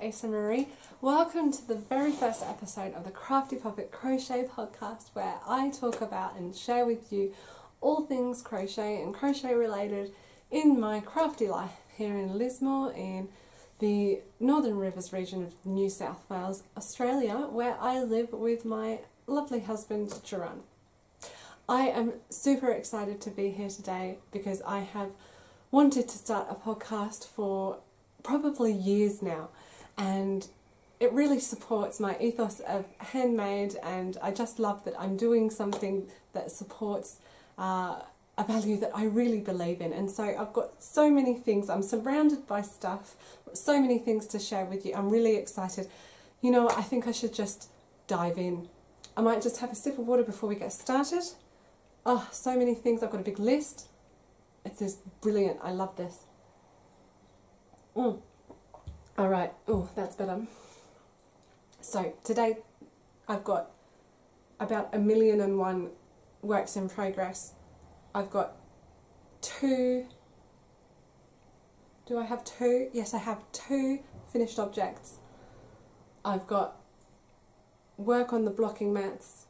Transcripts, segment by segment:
Asa Marie. Welcome to the very first episode of the Crafty Poppet Crochet podcast, where I talk about and share with you all things crochet and crochet related in my crafty life here in Lismore in the Northern Rivers region of New South Wales, Australia, where I live with my lovely husband, Jerome. I am super excited to be here today because I have wanted to start a podcast for probably years now, and it really supports my ethos of handmade, and I just love that I'm doing something that supports a value that I really believe in. And so I've got so many things, I'm surrounded by stuff, so many things to share with you. I'm really excited. You know, I think I should just dive in. I might just have a sip of water before we get started. Oh, so many things. I've got a big list. It's just brilliant. I love this. Alright. Oh, that's better. So today I've got about 1,000,001 works in progress. I've got two. Do I have two? Yes, I have two finished objects. I've got work on the blocking mats.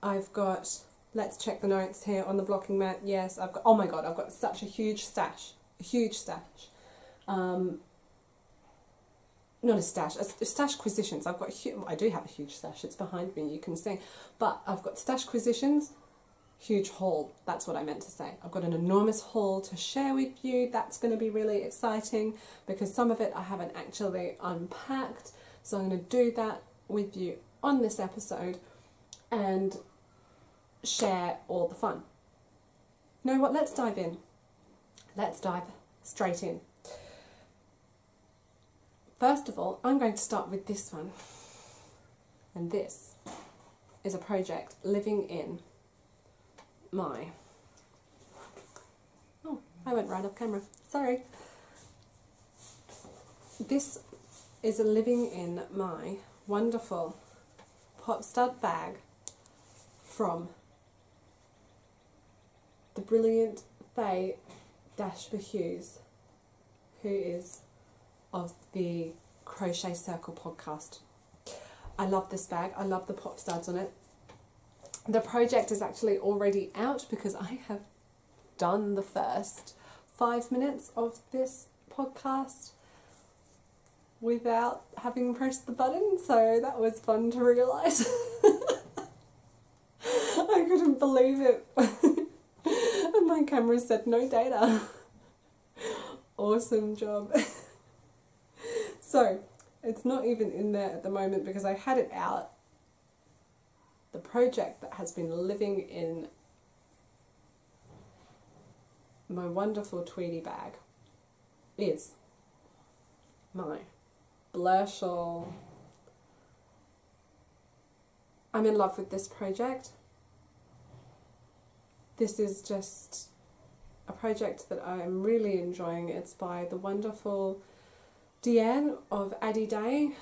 I've got, let's check the notes here on the blocking mat. Yes, I've got, oh my god, I've got such a huge stash. A huge stash. Not a stash, a stash acquisitions. I've got, I do have a huge stash, it's behind me, you can see. But I've got stash acquisitions, huge haul, that's what I meant to say. I've got an enormous haul to share with you. That's going to be really exciting because some of it I haven't actually unpacked. So I'm going to do that with you on this episode and share all the fun. You know what, let's dive in. Let's dive straight in. First of all, I'm going to start with this one. And this is a project living in my... Oh, I went right off camera. Sorry. This is a living in my wonderful pop stud bag from the brilliant Faye Hughes, who is of the Crochet Circle podcast. I love this bag. I love the pop studs on it. The project is actually already out because I have done the first 5 minutes of this podcast without having pressed the button, so that was fun to realise. I couldn't believe it. And my camera said no data. Awesome job. So, it's not even in there at the moment because I had it out. The project that has been living in my wonderful Tweety bag is my Blurre shawl. I'm in love with this project. This is just a project that I'm really enjoying. It's by the wonderful Deanne of Addydae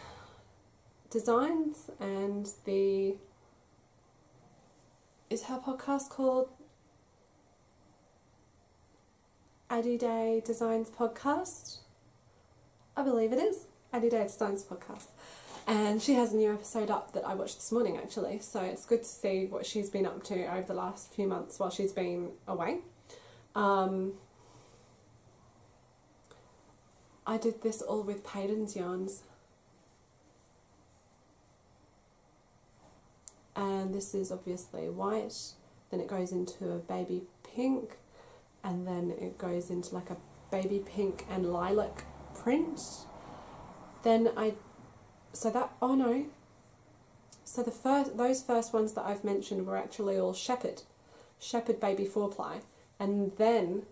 Designs, and is her podcast called Addydae Designs Podcast? I believe it is. Addydae Designs Podcast. And she has a new episode up that I watched this morning actually, so it's good to see what she's been up to over the last few months while she's been away. I did this all with Payton's yarns, and this is obviously white, then it goes into a baby pink, and then it goes into like a baby pink and lilac print. Then those first ones that I've mentioned were actually all shepherd baby 4-ply, and then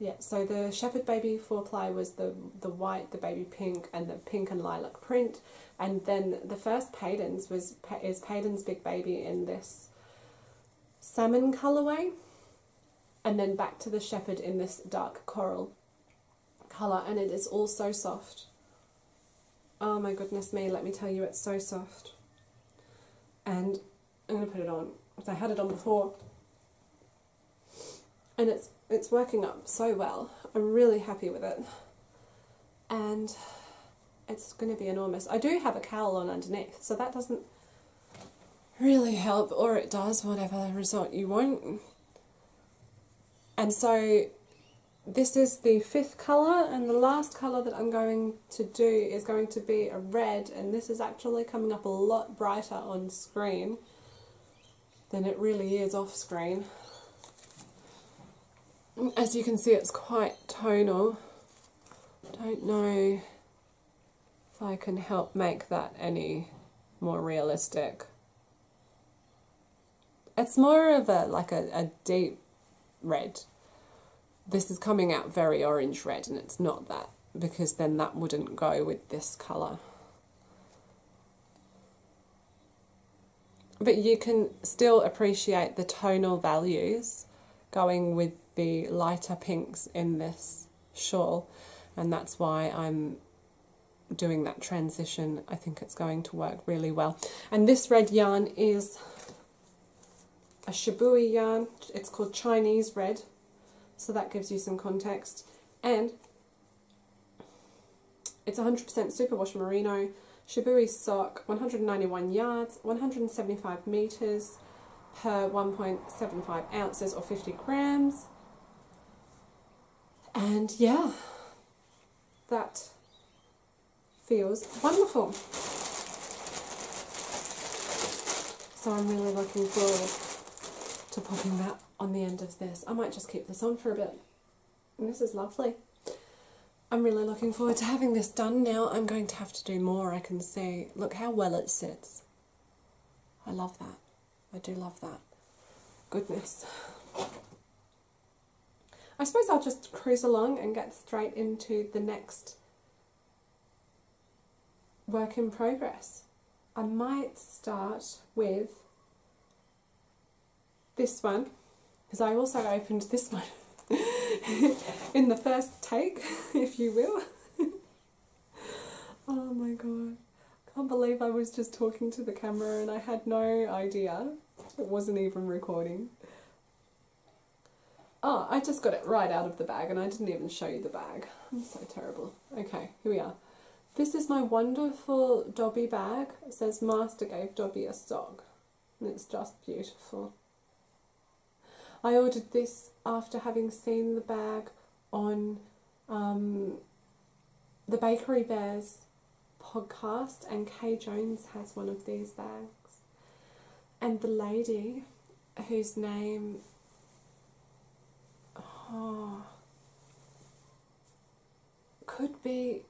yeah, so the shepherd baby 4-ply was the white, the baby pink, and the pink and lilac print, and then the first Payton's is Payton's Big Baby in this salmon colourway, and then back to the shepherd in this dark coral colour, and it is all so soft. Oh my goodness me, let me tell you, it's so soft. And I'm going to put it on, because I had it on before, and it's working up so well. I'm really happy with it, and it's going to be enormous. I do have a cowl on underneath, so that doesn't really help, or it does, whatever result you want. And so this is the 5th colour, and the last colour that I'm going to do is going to be a red, and this is actually coming up a lot brighter on screen than it really is off screen. As you can see, it's quite tonal. Don't know if I can help make that any more realistic. It's more of a deep red. This is coming out very orange red, and it's not that, because then that wouldn't go with this colour. But you can still appreciate the tonal values going with the lighter pinks in this shawl, and that's why I'm doing that transition. I think it's going to work really well. And this red yarn is a Shibui yarn. It's called Chinese red, so that gives you some context. And it's 100% superwash merino, Shibui sock, 191 yards, 175 metres per 1.75 ounces or 50 grams. And yeah, that feels wonderful. So I'm really looking forward to popping that on the end of this. I might just keep this on for a bit. And this is lovely. I'm really looking forward to having this done now. I'm going to have to do more, I can see. Look how well it sits. I love that. I do love that. Goodness. I suppose I'll just cruise along and get straight into the next work in progress. I might start with this one, because I also opened this one in the first take, if you will. Oh my god. I can't believe I was just talking to the camera and I had no idea. It wasn't even recording. Oh, I just got it right out of the bag and I didn't even show you the bag. I'm so terrible. Okay, here we are. This is my wonderful Dobby bag. It says Master gave Dobby a sock. And it's just beautiful. I ordered this after having seen the bag on the Bakery Bears podcast, and Kay Jones has one of these bags. And the lady whose name... could be,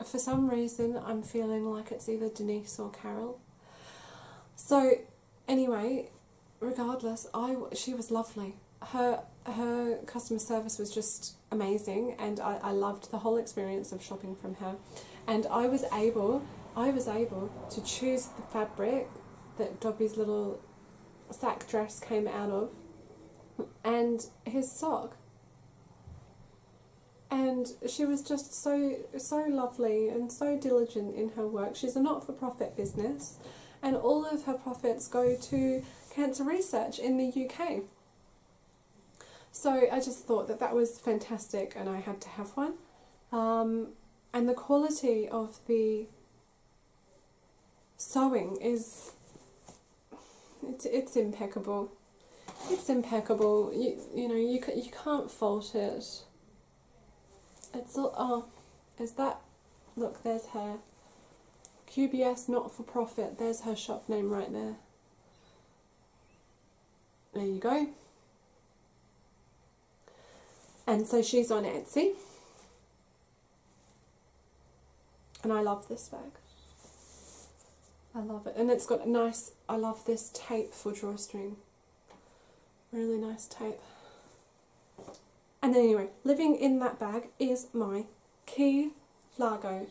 for some reason I'm feeling like it's either Denise or Carol. So anyway, regardless, she was lovely. Her customer service was just amazing, and I loved the whole experience of shopping from her. And I was able to choose the fabric that Dobby's little sack dress came out of, and his sock. And she was just so lovely and so diligent in her work. She's a not-for-profit business, and all of her profits go to cancer research in the UK. So I just thought that that was fantastic, and I had to have one. And the quality of the sewing is, it's impeccable. It's impeccable. You know, you can't fault it. It's all, oh, is that, look, there's her QBS not-for-profit, there's her shop name right there. There you go. And so she's on Etsy. And I love this bag. I love it. And it's got a nice, I love this tape for drawstring. Really nice tape. And then anyway, living in that bag is my Key Largo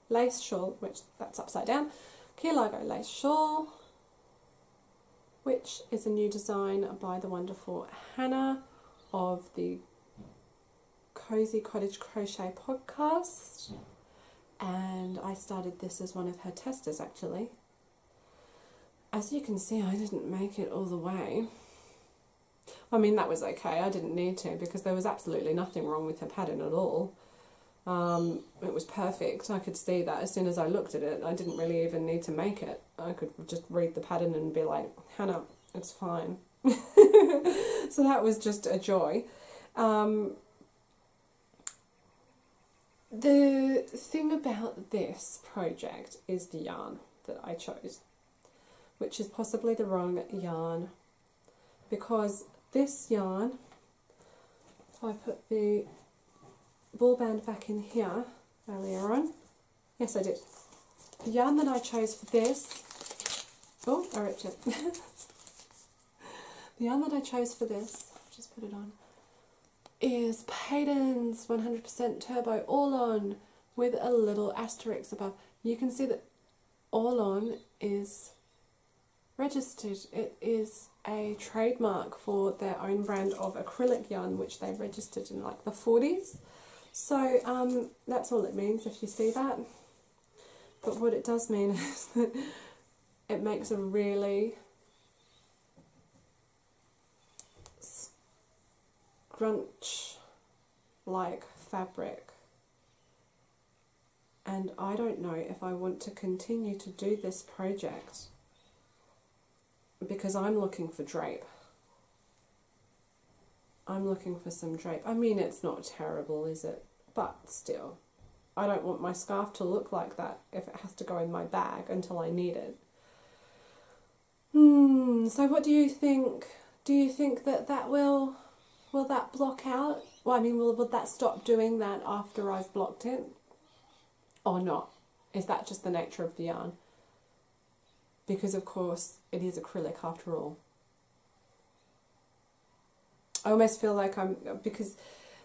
lace shawl, which that's upside down. Key Largo lace shawl, which is a new design by the wonderful Hannah of the Cozy Cottage Crochet podcast. And I started this as one of her testers, actually. As you can see, I didn't make it all the way. I mean, that was okay. I didn't need to because there was absolutely nothing wrong with her pattern at all. It was perfect. I could see that as soon as I looked at it. I didn't really even need to make it. I could just read the pattern and be like, Hannah, it's fine. So that was just a joy. The thing about this project is the yarn that I chose, which is possibly the wrong yarn, because this yarn, if I put the ball band back in here earlier on, yes I did, the yarn that I chose for this, oh I ripped it, the yarn that I chose for this, I'll just put it on, is Payton's 100% Turbo All On with a little asterisk above. You can see that All On is registered. It is a trademark for their own brand of acrylic yarn, which they registered in like the 40s. So that's all it means if you see that. But what it does mean is that it makes a really scrunch-like fabric. And I don't know if I want to continue to do this project because I'm looking for drape. I'm looking for some drape. I mean, it's not terrible, is it? But still, I don't want my scarf to look like that if it has to go in my bag until I need it. So what do you think? Do you think that that will that block out? Well, I mean, will that stop doing that after I've blocked it? Or not? Is that just the nature of the yarn? Because of course it is acrylic after all. I almost feel like because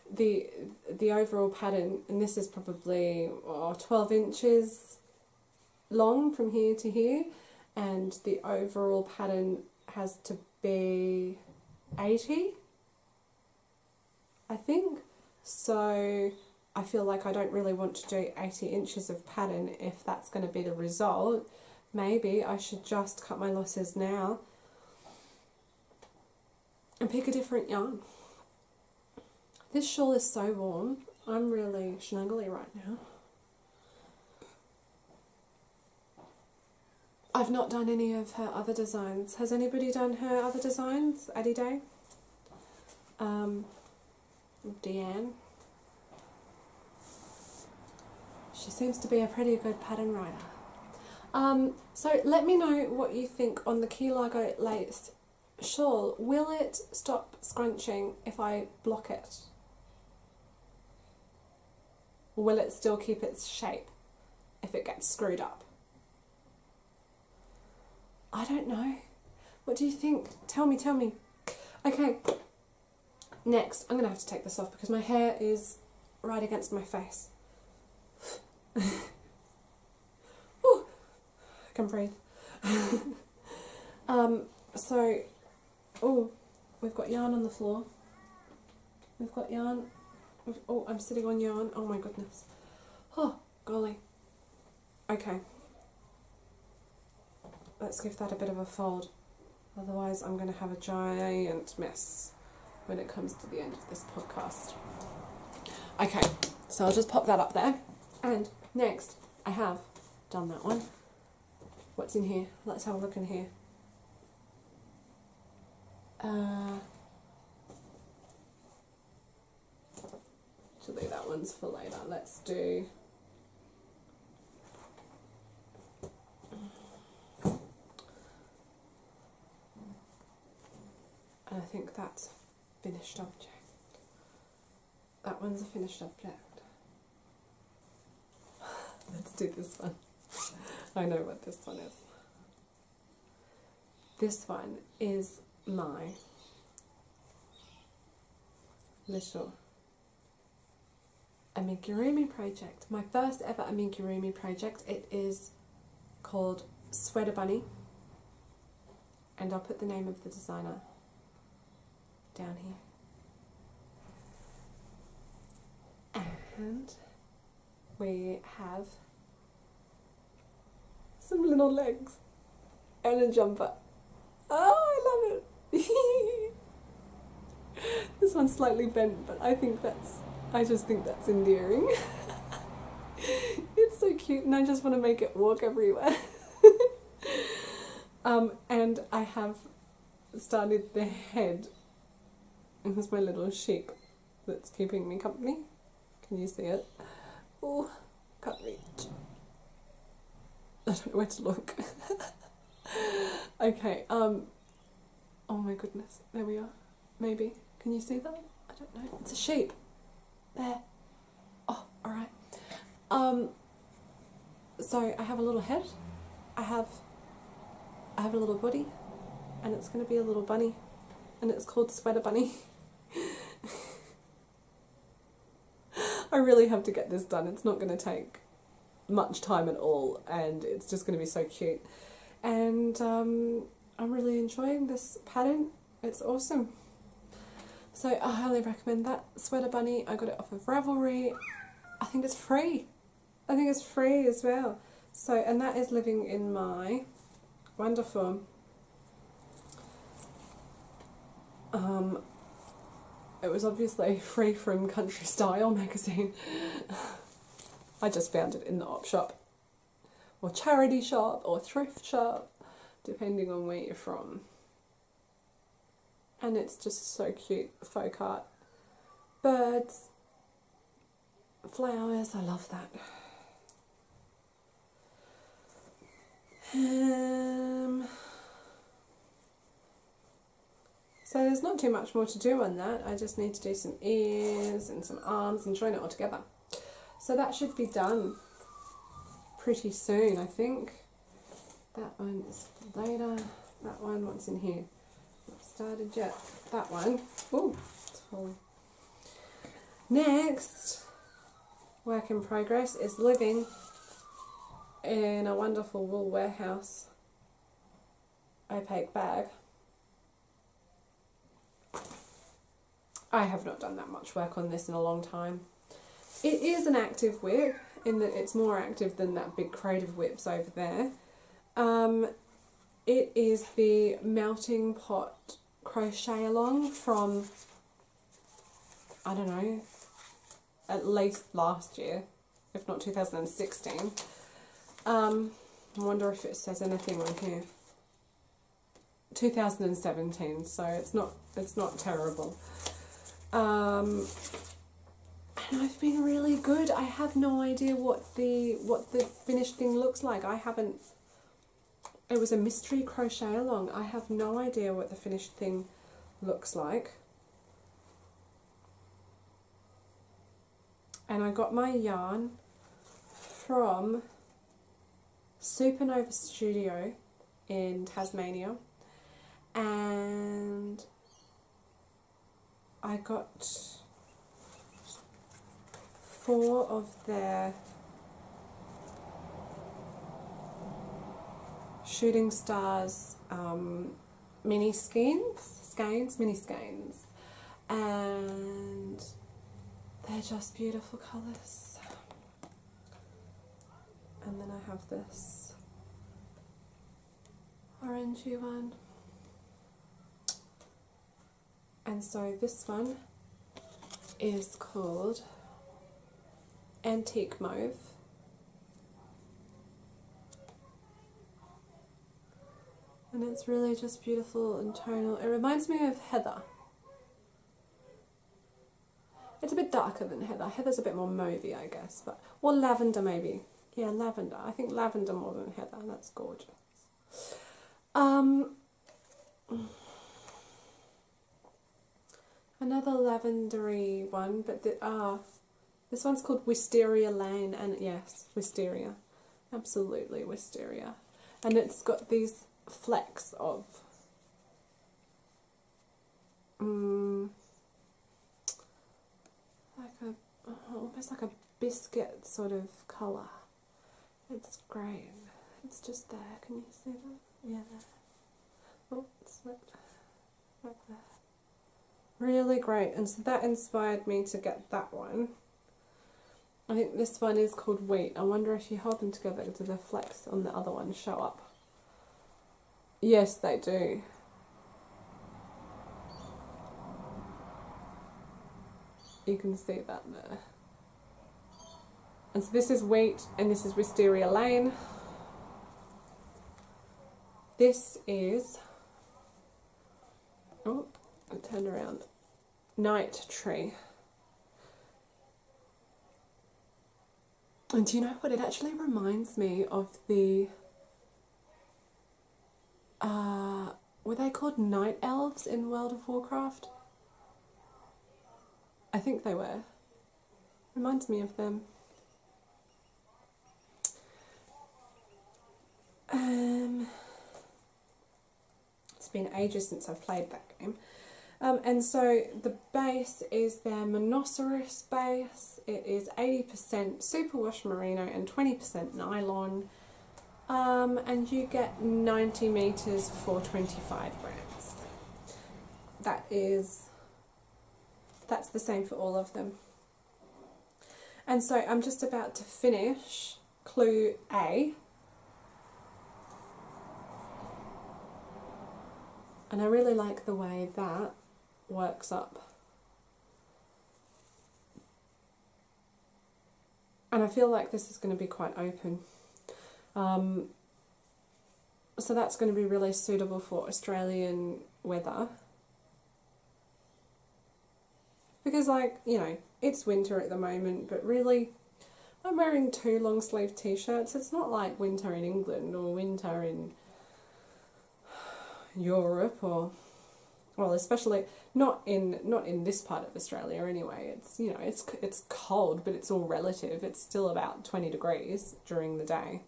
the overall pattern, and this is probably 12 inches long from here to here, and the overall pattern has to be 80, I think. So I feel like I don't really want to do 80 inches of pattern if that's going to be the result. Maybe I should just cut my losses now and pick a different yarn. This shawl is so warm. I'm really snuggly right now. I've not done any of her other designs. Has anybody done her other designs? Addydae? Deanne? She seems to be a pretty good pattern writer. So let me know what you think on the Key Largo lace shawl. Will it stop scrunching if I block it? Or will it still keep its shape if it gets screwed up? I don't know. What do you think? Tell me, tell me. Okay, next, I'm going to have to take this off because my hair is right against my face. Ooh, I can breathe. We've got yarn on the floor. We've got yarn. Oh, I'm sitting on yarn. Oh my goodness. Oh, golly. Okay. Let's give that a bit of a fold. Otherwise, I'm going to have a giant mess when it comes to the end of this podcast. Okay, so I'll just pop that up there. And next, I have done that one. What's in here? Let's have a look in here. Actually, that one's for later. Let's do... I think that's a finished object. That one's a finished object. Let's do this one. I know what this one is. This one is my little amigurumi project. My first ever amigurumi project. It is called Sweater Bunny. And I'll put the name of the designer down here. And we have some little legs and a jumper. Oh, I love it. This one's slightly bent, but I just think that's endearing. It's so cute, and I just want to make it walk everywhere. And I have started the head, and here's my little sheep that's keeping me company. Can you see it? Oh, can't reach. I don't know where to look. Okay, oh my goodness, there we are. Maybe, can you see that? I don't know, it's a sheep. There. Oh, alright. So I have a little head, I have a little body, and it's going to be a little bunny, and it's called Sweater Bunny. I really have to get this done. It's not going to take much time at all, and it's just going to be so cute. And I'm really enjoying this pattern. It's awesome. So I highly recommend that Sweater Bunny. I got it off of Ravelry. I think it's free. I think it's free as well. So, and that is living in my wonderful it was obviously free from Country Style magazine. I just found it in the op shop, or charity shop, or thrift shop, depending on where you're from. And it's just so cute, folk art. Birds, flowers, I love that. So there's not too much more to do on that. I just need to do some ears and some arms and join it all together. So that should be done pretty soon, I think. That one is later. That one, what's in here? Not started yet. That one. Ooh, it's falling. Next work in progress is living in a wonderful Wool Warehouse opaque bag. I have not done that much work on this in a long time. It is an active whip, in that it's more active than that big crate of whips over there. It is the Melting Pot Crochet Along from, I don't know, at least last year, if not 2016. I wonder if it says anything on here. 2017, so it's not terrible. And I've been really good. I have no idea what the finished thing looks like. It was a mystery crochet along. I have no idea what the finished thing looks like. And I got my yarn from Supernova Studio in Tasmania, and I got 4 of their Shooting Stars mini skeins, and they're just beautiful colours. And then I have this orangey one. And so this one is called Antique Mauve. And it's really just beautiful and tonal. It reminds me of Heather. It's a bit darker than Heather. Heather's a bit more mauvey, I guess, but or lavender maybe. Yeah, lavender. I think lavender more than Heather. That's gorgeous. Another lavendery one, but this one's called Wisteria Lane, and yes, Wisteria. Absolutely Wisteria. And it's got these flecks of almost like a biscuit sort of colour. It's great. It's just there. Can you see that? Yeah, there. Oh, it's slipped. Right there. Really great. And so that inspired me to get that one. I think this one is called Wheat. I wonder if you hold them together, do the flecks on the other one show up? Yes, they do. You can see that there. And so this is Wheat and this is Wisteria Lane. This is, oh, I turned around, Night Tree. And do you know what? It actually reminds me of the, were they called night elves in World of Warcraft? I think they were. Reminds me of them. It's been ages since I've played that game. And so the base is their Monoceros base. It is 80% superwash merino and 20% nylon. And you get 90 meters for 25 grams. That's the same for all of them. And so I'm just about to finish clue A. And I really like the way that works up. And I feel like this is going to be quite open. So that's going to be really suitable for Australian weather. Because, like, you know, it's winter at the moment, but really I'm wearing 2 long sleeve t-shirts. It's not like winter in England or winter in Europe, or, well, especially not in this part of Australia anyway. It's, you know, it's cold, but it's all relative. It's still about 20 degrees during the day.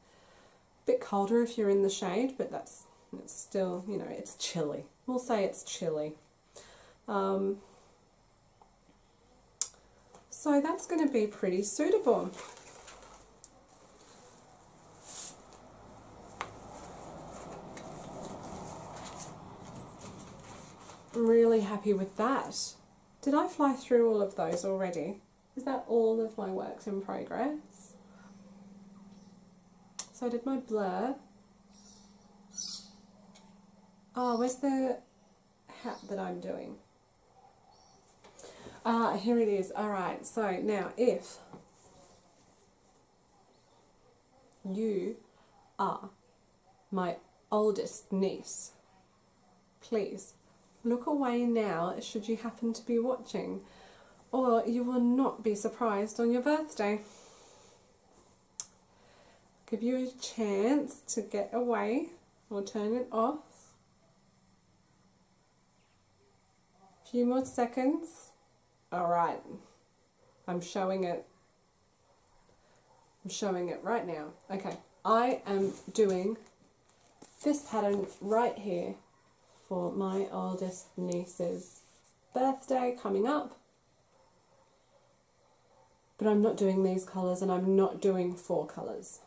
A bit colder if you're in the shade, but it's still, you know, it's chilly. We'll say it's chilly. So that's going to be pretty suitable. I'm really happy with that. Did I fly through all of those already? Is that all of my works in progress? So I did my blur. Oh, where's the hat that I'm doing? Ah, here it is. Alright, so now if you are my oldest niece, please look away now should you happen to be watching, or you will not be surprised on your birthday. Give you a chance to get away or turn it off. A few more seconds. Alright, I'm showing it. I'm showing it right now. Okay, I am doing this pattern right here for my oldest niece's birthday coming up. But I'm not doing these colours, and I'm not doing 4 colours.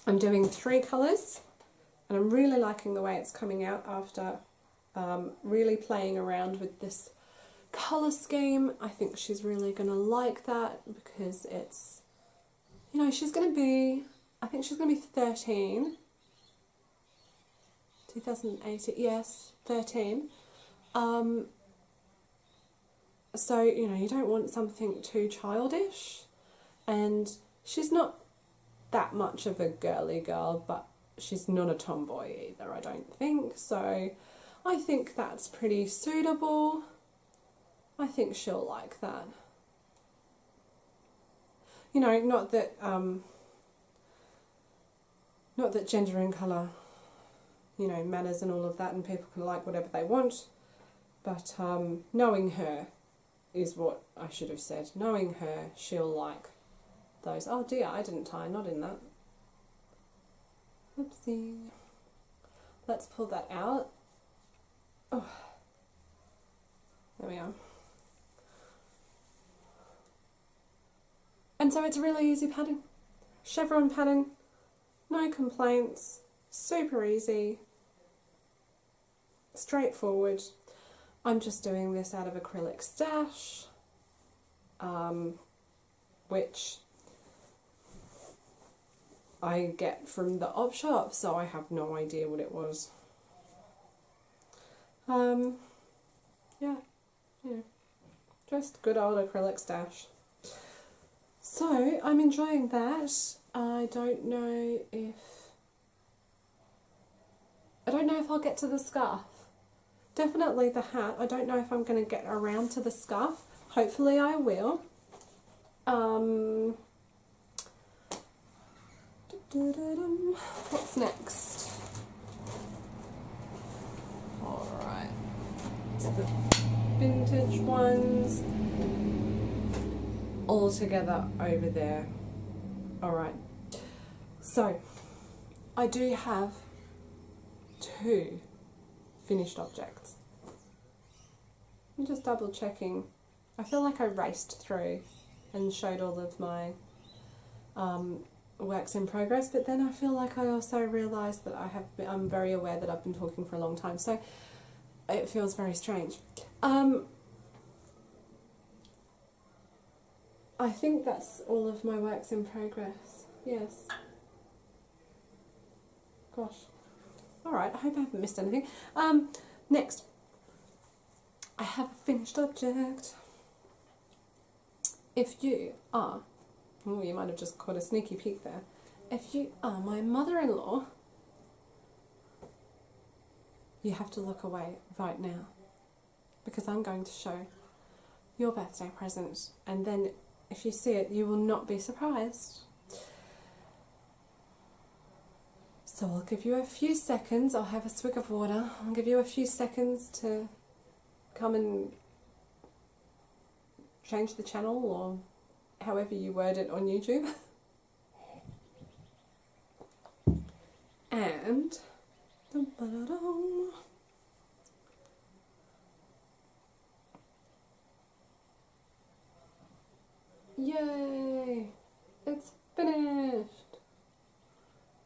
I'm doing 3 colours, and I'm really liking the way it's coming out after really playing around with this colour scheme. I think she's really going to like that because it's, you know, she's going to be, I think she's going to be 13. 2018, yes, 13. So, you know, you don't want something too childish, and she's not that much of a girly girl, but she's not a tomboy either, I don't think. So I think that's pretty suitable. I think she'll like that. You know, not that gender and colour, you know, matters and all of that, and people can like whatever they want, but knowing her is what I should have said. Knowing her, she'll like those. Oh dear, I didn't tie a knot in that. Oopsie. Let's pull that out. Oh. There we are. And so it's a really easy pattern. Chevron pattern, no complaints, super easy, straightforward. I'm just doing this out of acrylic stash, which I get from the op shop, so I have no idea what it was. Yeah. Just good old acrylic stash. So I'm enjoying that. I don't know if I'll get to the scarf. Definitely the hat. I don't know if I'm going to get around to the scarf. Hopefully I will. What's next? Alright. It's the vintage ones all together over there. Alright. So, I do have 2 finished objects. I'm just double checking. I feel like I raced through and showed all of my works in progress, but then I feel like I also realised that I'm very aware that I've been talking for a long time, so it feels very strange. I think that's all of my works in progress. Yes. Gosh. Alright, I hope I haven't missed anything. Next, I have a finished object. If you are, oh, you might have just caught a sneaky peek there. If you are my mother-in-law, you have to look away right now, because I'm going to show your birthday present, and then if you see it, you will not be surprised. So I'll give you a few seconds. I'll have a swig of water. I'll give you a few seconds to come and change the channel, or however you word it on YouTube. And yay! It's finished!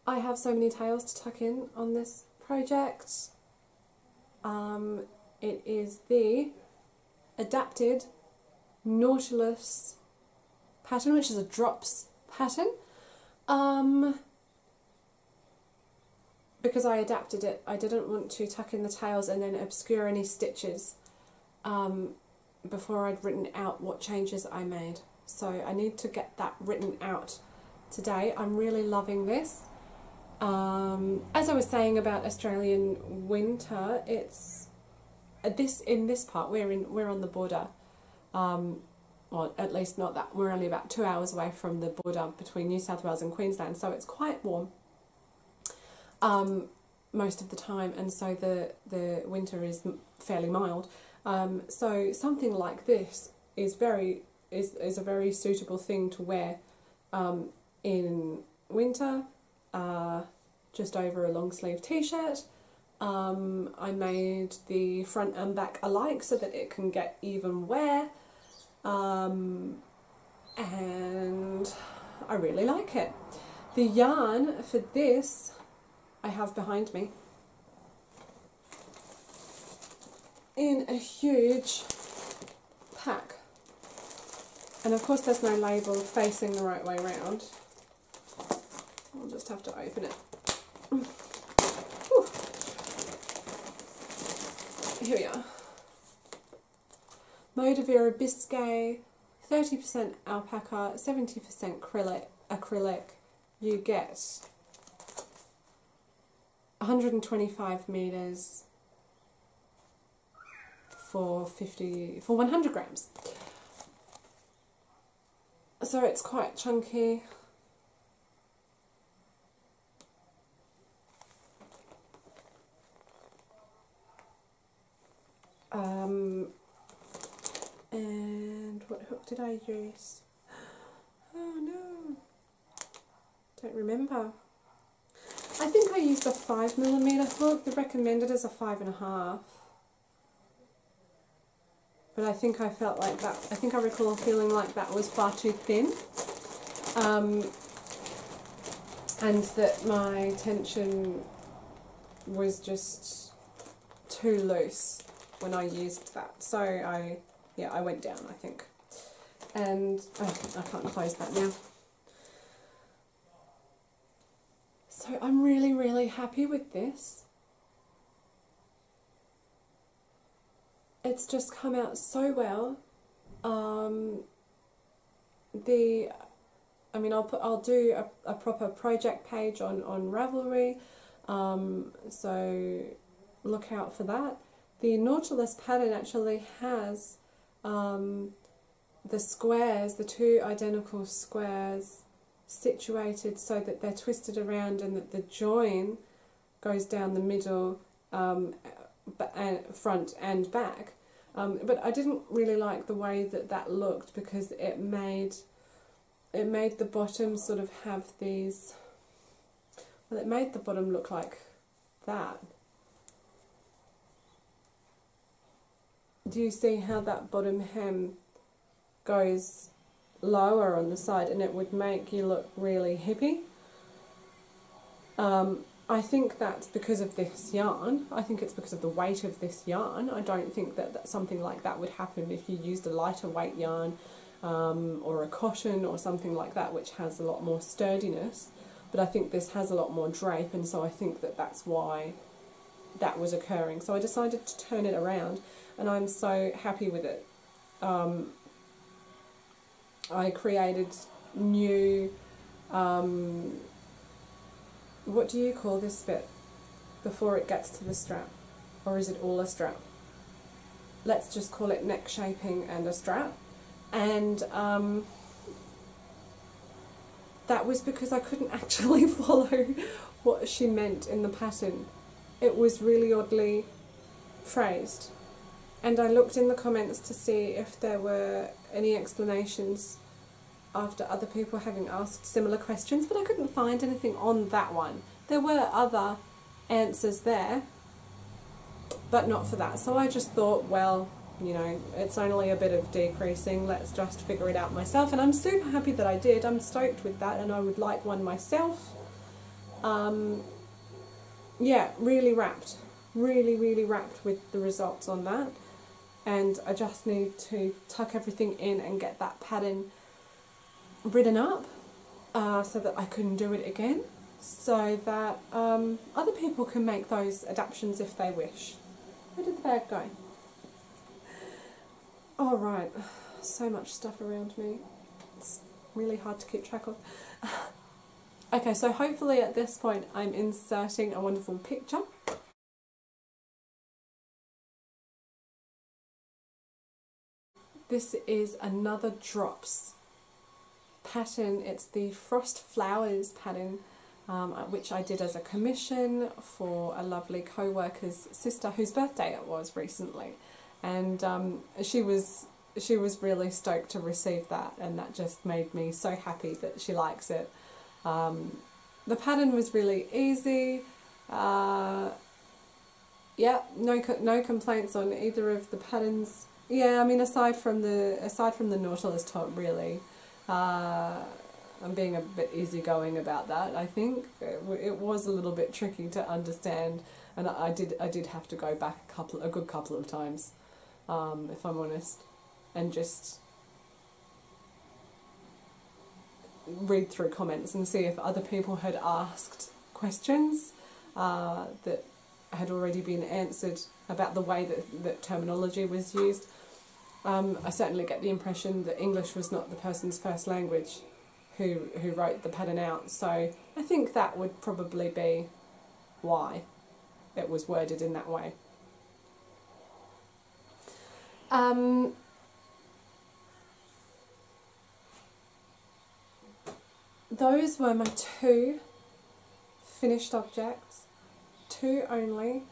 I have so many tails to tuck in on this project. It is the adapted Nautilus pattern, which is a drops pattern. Because I adapted it, I didn't want to tuck in the tails and then obscure any stitches before I'd written out what changes I made. So I need to get that written out today. I'm really loving this. As I was saying about Australian winter, it's in this part we're on the border. Well, at least not that. We're only about 2 hours away from the border between New South Wales and Queensland, so it's quite warm most of the time, and so the winter is fairly mild. So something like this is a very suitable thing to wear in winter. Just over a long sleeve t-shirt. I made the front and back alike so that it can get even wear, and I really like it. The yarn for this I have behind me in a huge pack, and of course there's no label facing the right way around. I'll just have to open it. Whew. Here we are. Motivera Biscay, 30% alpaca, 70% acrylic. You get 125 meters for 100 grams. So it's quite chunky. And what hook did I use? Oh no, don't remember. I think I used a 5mm hook. The recommended is a 5.5. But I think I felt like that. I think I recall feeling like that was far too thin, and that my tension was just too loose when I used that. So I went down, I think. And I can't close that now. So I'm really, really happy with this. It's just come out so well. I'll do a proper project page on Ravelry, so look out for that. The Nautilus pattern actually has the squares, the two identical squares, situated so that they're twisted around and that the join goes down the middle, front and back. But I didn't really like the way that looked, because it made the bottom sort of have these, well, it made the bottom look like that. Do you see how that bottom hem goes lower on the side, and it would make you look really hippie? I think that's because of this yarn. I think it's because of the weight of this yarn. I don't think that something like that would happen if you used a lighter weight yarn, or a cotton or something like that, which has a lot more sturdiness. But I think this has a lot more drape, and so I think that that's why that was occurring. So I decided to turn it around, and I'm so happy with it. I created new, what do you call this bit before it gets to the strap? Or is it all a strap? Let's just call it neck shaping and a strap. And that was because I couldn't actually follow what she meant in the pattern. It was really oddly phrased. And I looked in the comments to see if there were any explanations after other people having asked similar questions, but I couldn't find anything on that one. There were other answers there, but not for that. So I just thought, well, you know, it's only a bit of decreasing, let's just figure it out myself. And I'm super happy that I did. I'm stoked with that, and I would like one myself. Yeah, really wrapped. Really wrapped with the results on that. And I just need to tuck everything in and get that pattern written up, so that I can do it again, so that other people can make those adaptations if they wish. Where did the bag go? All right, so much stuff around me. It's really hard to keep track of. Okay, so hopefully at this point I'm inserting a wonderful picture. This is another Drops pattern. It's the Frost Flowers pattern, which I did as a commission for a lovely co-worker's sister whose birthday it was recently, and she was really stoked to receive that, and that just made me so happy that she likes it. The pattern was really easy. Yeah, no complaints on either of the patterns. Yeah, I mean, aside from the Nautilus top, really. I'm being a bit easygoing about that. I think it was a little bit tricky to understand, and I did have to go back a good couple of times, if I'm honest, and just read through comments and see if other people had asked questions that had already been answered about the way that terminology was used. I certainly get the impression that English was not the person's first language who wrote the pattern out, so I think that would probably be why it was worded in that way. Those were my two finished objects, two only,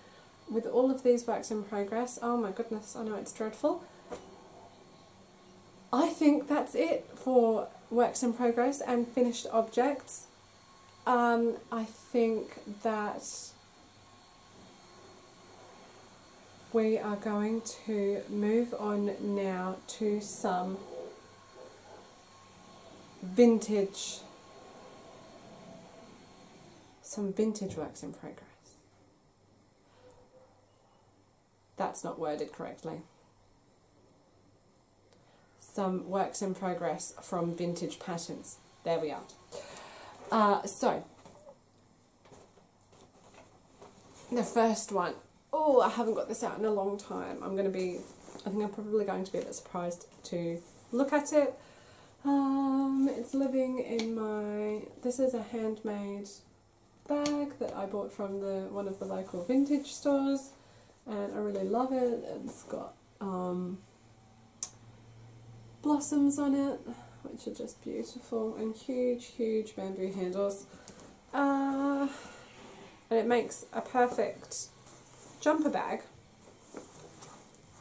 with all of these works in progress. Oh my goodness, I know it's dreadful. I think that's it for works in progress and finished objects. I think that we are going to move on now to some vintage works in progress. That's not worded correctly. Some works in progress from vintage patterns. There we are. So, the first one. Oh, I haven't got this out in a long time. I'm going to be I think I'm probably going to be a bit surprised to look at it. It's living in my, this is a handmade bag that I bought from one of the local vintage stores, and I really love it. It's got blossoms on it, which are just beautiful, and huge bamboo handles. And it makes a perfect jumper bag.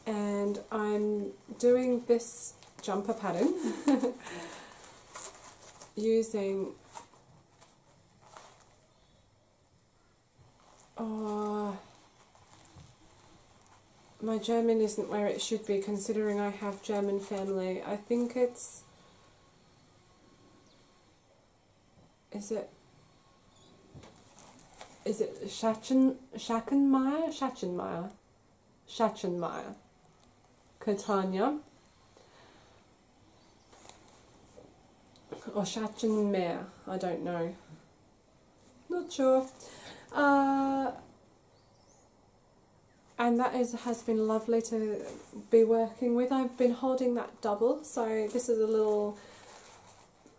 And I'm doing this jumper pattern using my German isn't where it should be, considering I have German family. I think it's, is it Schattenmeyer? Catania, or Schattenmeer, I don't know, not sure. And that has been lovely to be working with. I've been holding that double, so this is a little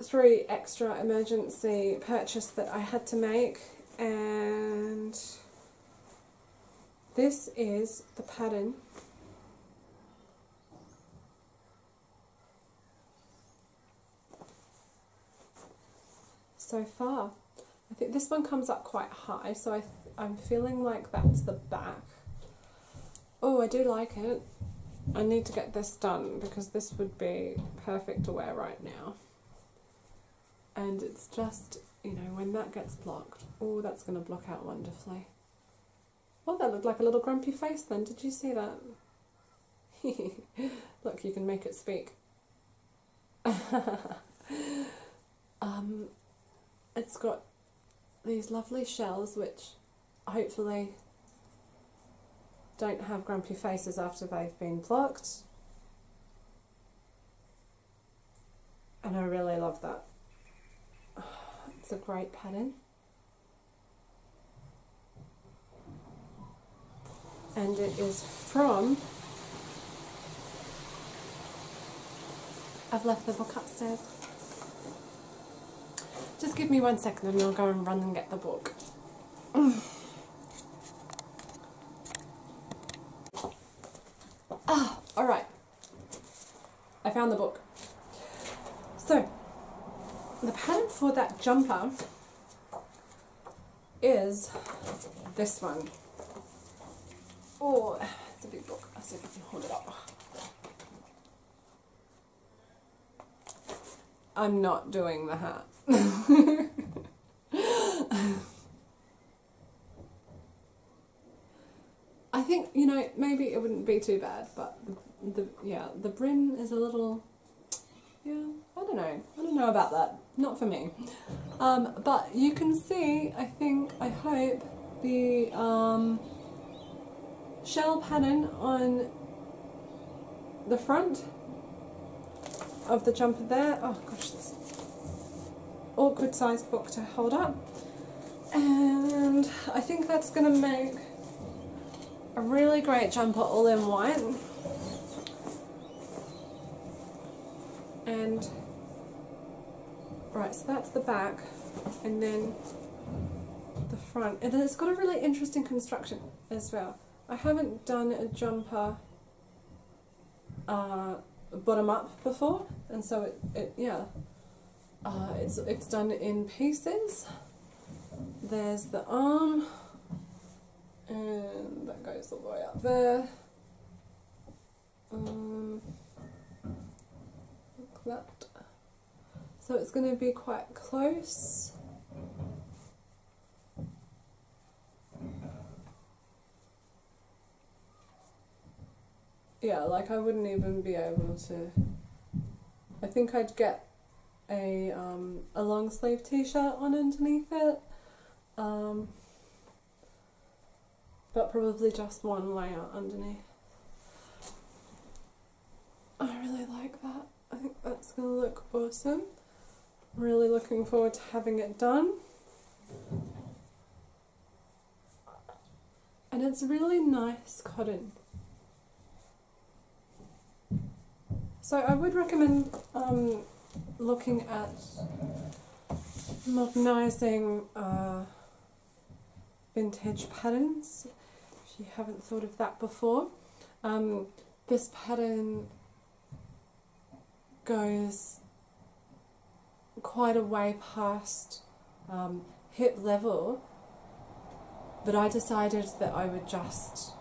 3 extra emergency purchase that I had to make, and this is the pattern. So far, I think this one comes up quite high, so I'm feeling like that's the back. Oh, I do like it. I need to get this done because this would be perfect to wear right now. And it's just, you know, when that gets blocked, oh, that's going to block out wonderfully. Oh, that looked like a little grumpy face then. Did you see that? Look, you can make it speak. It's got these lovely shells which hopefully don't have grumpy faces after they've been blocked. And I really love that. It's a great pattern. And it is from, I've left the book upstairs. Just give me 1 second and I'll go and run and get the book. Ah, alright. I found the book. So, the pattern for that jumper is this one. Oh, it's a big book. I'll see if I can hold it up. I'm not doing the hat. I think, you know, maybe it wouldn't be too bad, but the brim is a little, yeah, I don't know about that. Not for me. But you can see, I hope, the shell pattern on the front of the jumper there. Oh gosh, this awkward sized book to hold up. And I think that's going to make a really great jumper all in white. And right, so that's the back, and then the front, and then it's got a really interesting construction as well. I haven't done a jumper bottom up before, and so it's done in pieces. There's the arm, and that goes all the way up there. Like that. So it's going to be quite close. Yeah, like I wouldn't even be able to. I think I'd get a long sleeve t-shirt on underneath it, but probably just one layer underneath. I really like that. I think that's going to look awesome. I'm really looking forward to having it done. And it's really nice cotton. So I would recommend looking at modernising vintage patterns if you haven't thought of that before. This pattern goes quite a way past hip level, but I decided that I would just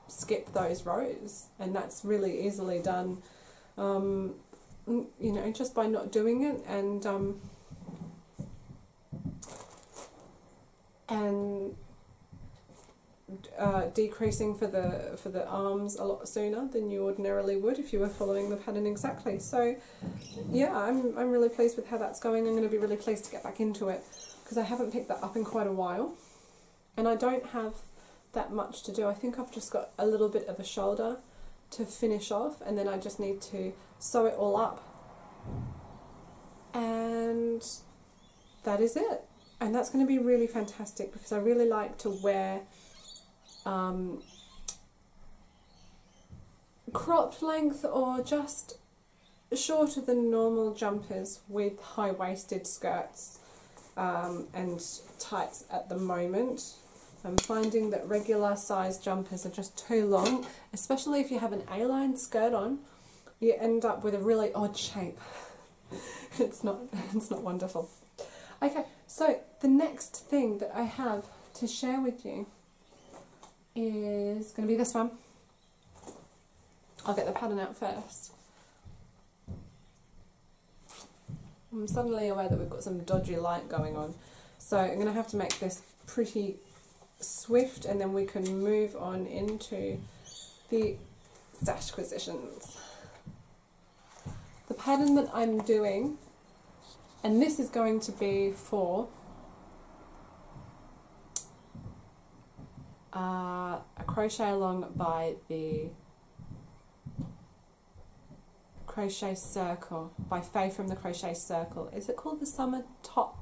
skip those rows, and that's really easily done, you know, just by not doing it and decreasing for the arms a lot sooner than you ordinarily would if you were following the pattern exactly. So yeah, I'm really pleased with how that's going. I'm going to be really pleased to get back into it because I haven't picked that up in quite a while, and I don't have that much to do. I think I've just got a little bit of a shoulder to finish off, and then I just need to sew it all up, and that is it. And that's going to be really fantastic because I really like to wear cropped length or just shorter than normal jumpers with high-waisted skirts and tights at the moment. I'm finding that regular size jumpers are just too long, especially if you have an A-line skirt on. You end up with a really odd shape. It's not wonderful. Okay, so the next thing that I have to share with you is going to be this one. I'll get the pattern out first. I'm suddenly aware that we've got some dodgy light going on, so I'm going to have to make this pretty swift, and then we can move on into the stash acquisitions. The pattern that I'm doing, and this is going to be for a crochet along by the Crochet Circle by Faye from the Crochet Circle. Is it called the Summer Top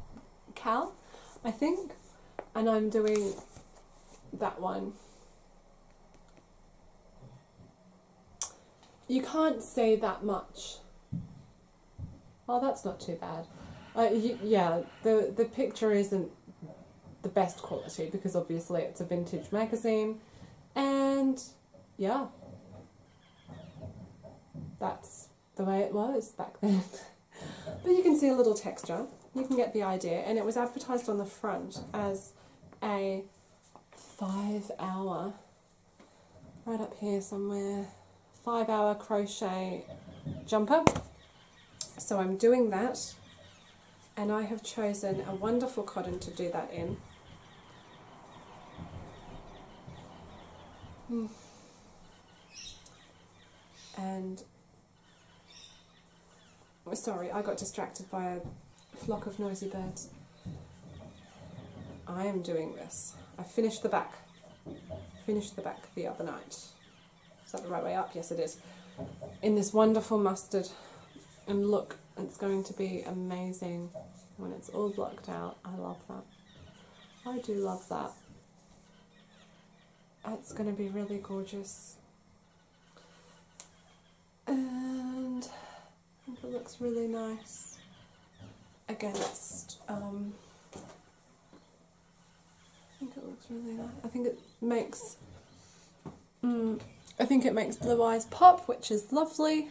Cal, I think? And I'm doing that one. You can't see that much. Oh, that's not too bad. Yeah, the picture isn't the best quality because obviously it's a vintage magazine, and yeah, that's the way it was back then. But you can see a little texture, you can get the idea, and it was advertised on the front as a 5-hour, right up here somewhere, 5-hour crochet jumper. So I'm doing that, and I have chosen a wonderful cotton to do that in. And sorry, I got distracted by a flock of noisy birds. I am doing this. I finished the back. Finished the back the other night. Is that the right way up? Yes, it is. In this wonderful mustard. And look, it's going to be amazing when it's all blocked out. I love that. I do love that. It's going to be really gorgeous. And I think it looks really nice against, I think it looks really nice. I think it makes, blue eyes pop, which is lovely.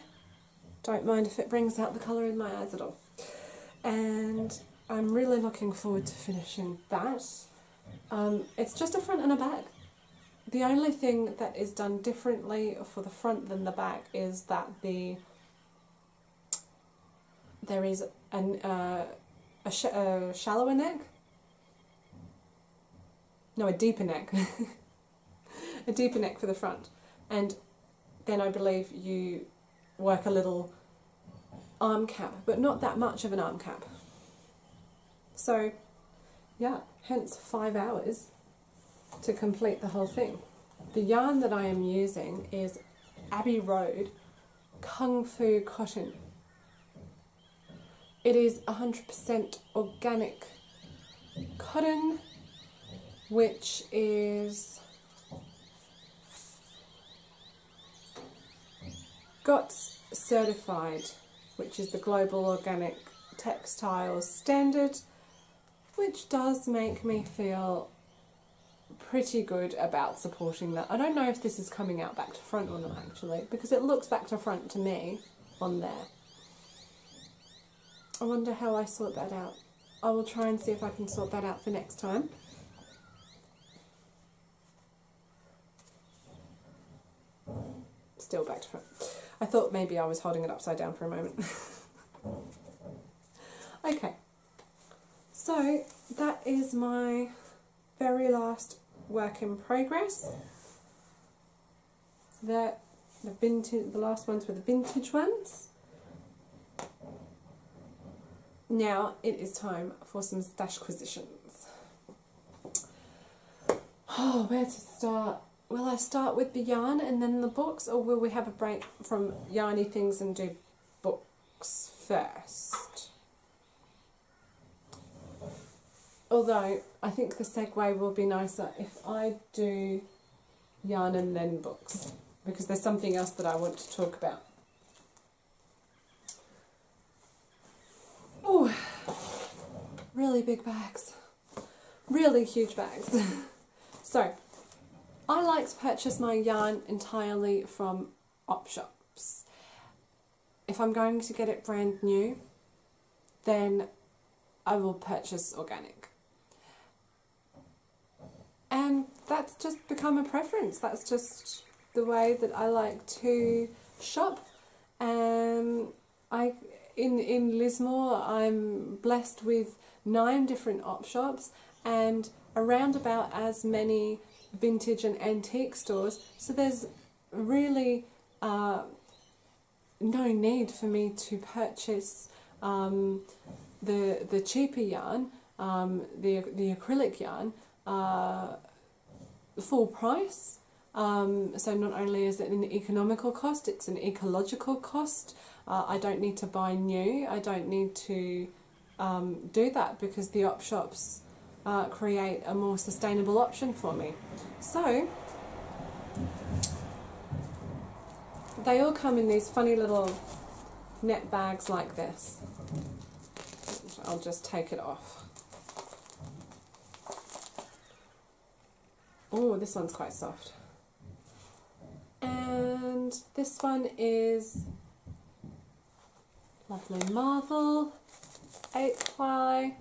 Don't mind if it brings out the colour in my eyes at all. And I'm really looking forward to finishing that. It's just a front and a back. The only thing that is done differently for the front than the back is that there is a shallower neck. No, a deeper neck. A deeper neck for the front. And then I believe you work a little arm cap, but not that much of an arm cap. So, yeah, hence 5 hours to complete the whole thing. The yarn that I am using is Abbey Road Kung Fu Cotton. It is 100% organic cotton, which is GOTS certified, which is the Global Organic Textiles Standard, which does make me feel pretty good about supporting that. I don't know if this is coming out back to front or not actually, because it looks back to front to me on there. I wonder how I sort that out. I will try and see if I can sort that out for next time. Still back to front. I thought maybe I was holding it upside down for a moment. Okay, so that is my very last work in progress. So the last ones were the vintage ones. Now it is time for some stashquisitions. Oh, where to start? Will I start with the yarn and then the books, or will we have a break from yarny things and do books first? Although I think the segue will be nicer if I do yarn and then books, because there's something else that I want to talk about. Oh, really big bags, really huge bags. So, I like to purchase my yarn entirely from op shops. If I'm going to get it brand new, then I will purchase organic. And that's just become a preference. That's just the way that I like to shop. In Lismore, I'm blessed with 9 different op shops and around about as many vintage and antique stores. So there's really no need for me to purchase the cheaper yarn, the acrylic yarn, full price. So not only is it an economical cost, it's an ecological cost. I don't need to buy new. I don't need to do that because the op shops create a more sustainable option for me. So they all come in these funny little net bags like this. I'll just take it off. Oh, this one's quite soft. And this one is lovely marvel, 8-ply,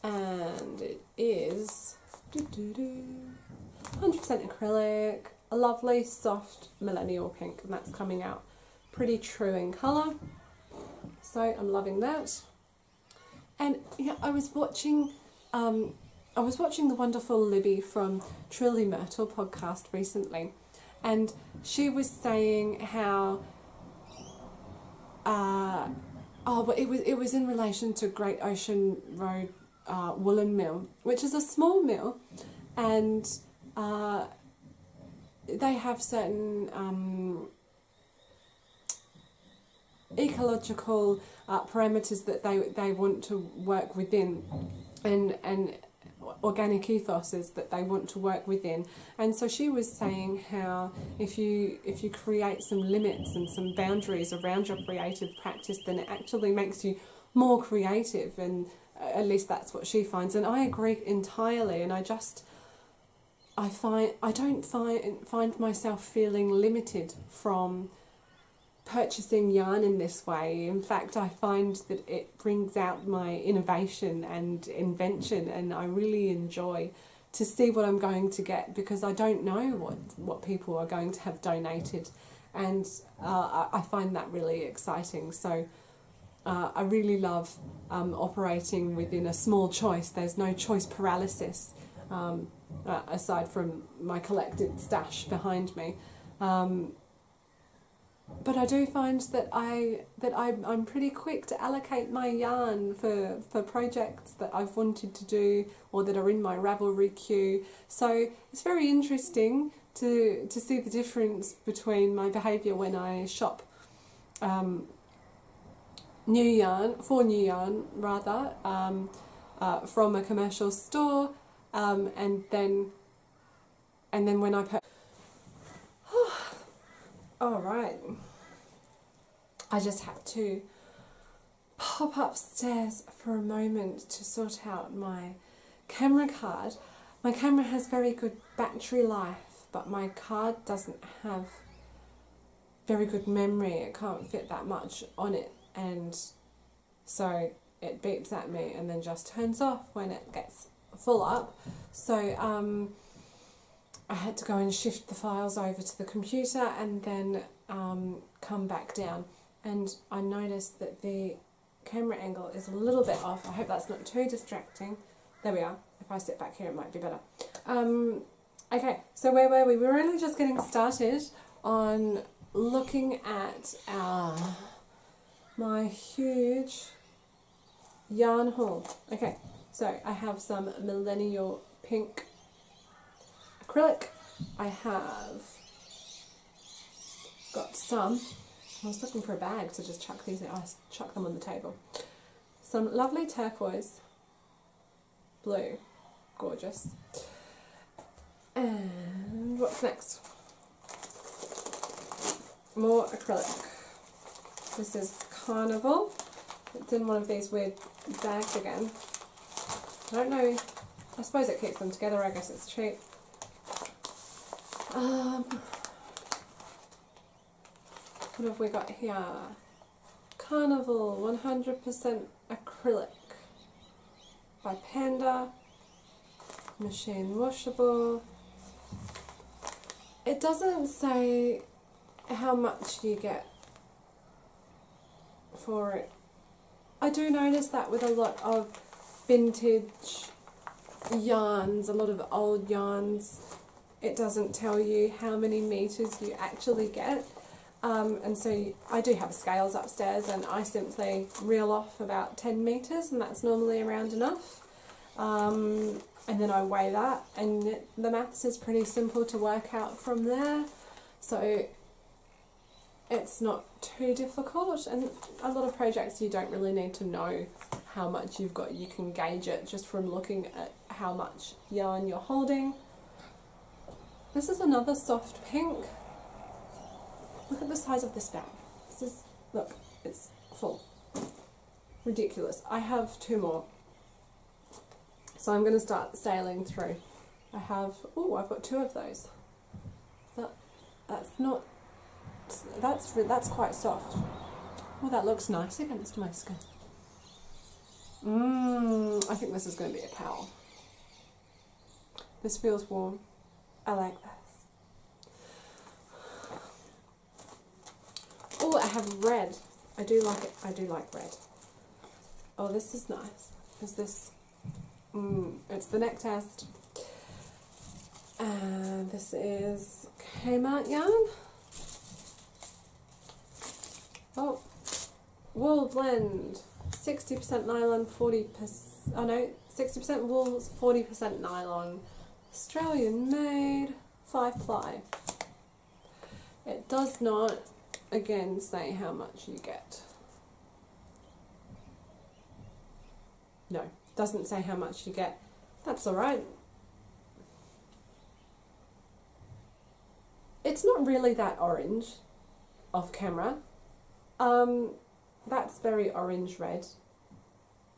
and it is 100% acrylic, a lovely soft millennial pink, and that's coming out pretty true in colour. So I'm loving that. And yeah, I was watching the wonderful Libby from Truly Myrtle podcast recently, and she was saying how but it was in relation to Great Ocean Road Woolen Mill, which is a small mill, and they have certain ecological parameters that they want to work within, and organic ethoses that they want to work within. And so she was saying how if you create some limits and some boundaries around your creative practice, then it actually makes you more creative, and at least that's what she finds. And I agree entirely, and I don't find myself feeling limited from purchasing yarn in this way. In fact, I find that it brings out my innovation and invention, and I really enjoy to see what I'm going to get, because I don't know what people are going to have donated, and I find that really exciting. So I really love operating within a small choice. There's no choice paralysis aside from my collected stash behind me. But I do find that I'm pretty quick to allocate my yarn for projects that I've wanted to do or that are in my Ravelry queue. So it's very interesting to see the difference between my behaviour when I shop new yarn from a commercial store, and then when I Alright, I just had to pop upstairs for a moment to sort out my camera card. My camera has very good battery life, but my card doesn't have very good memory. It can't fit that much on it, and so it beeps at me and then just turns off when it gets full up. So I had to go and shift the files over to the computer and then come back down, and I noticed that the camera angle is a little bit off. I hope that's not too distracting. There we are. If I sit back here it might be better. Okay, so where were we? We were really just getting started on looking at my huge yarn haul. Okay, so I have some Millennial Pink acrylic. I have got some, I was looking for a bag to just chuck these in. I chuck them on the table. Some lovely turquoise blue, gorgeous. And what's next? More acrylic. This is Carnival. It's in one of these weird bags again. I don't know, I suppose it keeps them together, I guess it's cheap. What have we got here? Carnival 100% acrylic by Panda, machine washable. It doesn't say how much you get for it. I do notice that with a lot of vintage yarns, a lot of old yarns, it doesn't tell you how many meters you actually get. And so I do have scales upstairs, and I simply reel off about 10 meters, and that's normally around enough. And then I weigh that, and the maths is pretty simple to work out from there. So it's not too difficult, and a lot of projects you don't really need to know how much you've got. You can gauge it just from looking at how much yarn you're holding. This is another soft pink. Look at the size of this bag. This is, look, it's full. Ridiculous. I have 2 more. So I'm going to start sailing through. I have, oh, I've got 2 of those. That's not, that's quite soft. Oh, that looks nice against my skin. I think this is going to be a cowl. This feels warm. I like this. Oh, I have red. I do like it. I do like red. Oh, this is nice. Is this? It's the neck test. And this is Kmart yarn. Oh, wool blend. 60% nylon, 40%. Oh no, 60% wool, 40% nylon. Australian made, 5-ply. It does not, again, say how much you get. No, doesn't say how much you get. That's alright. It's not really that orange off camera. That's very orange red.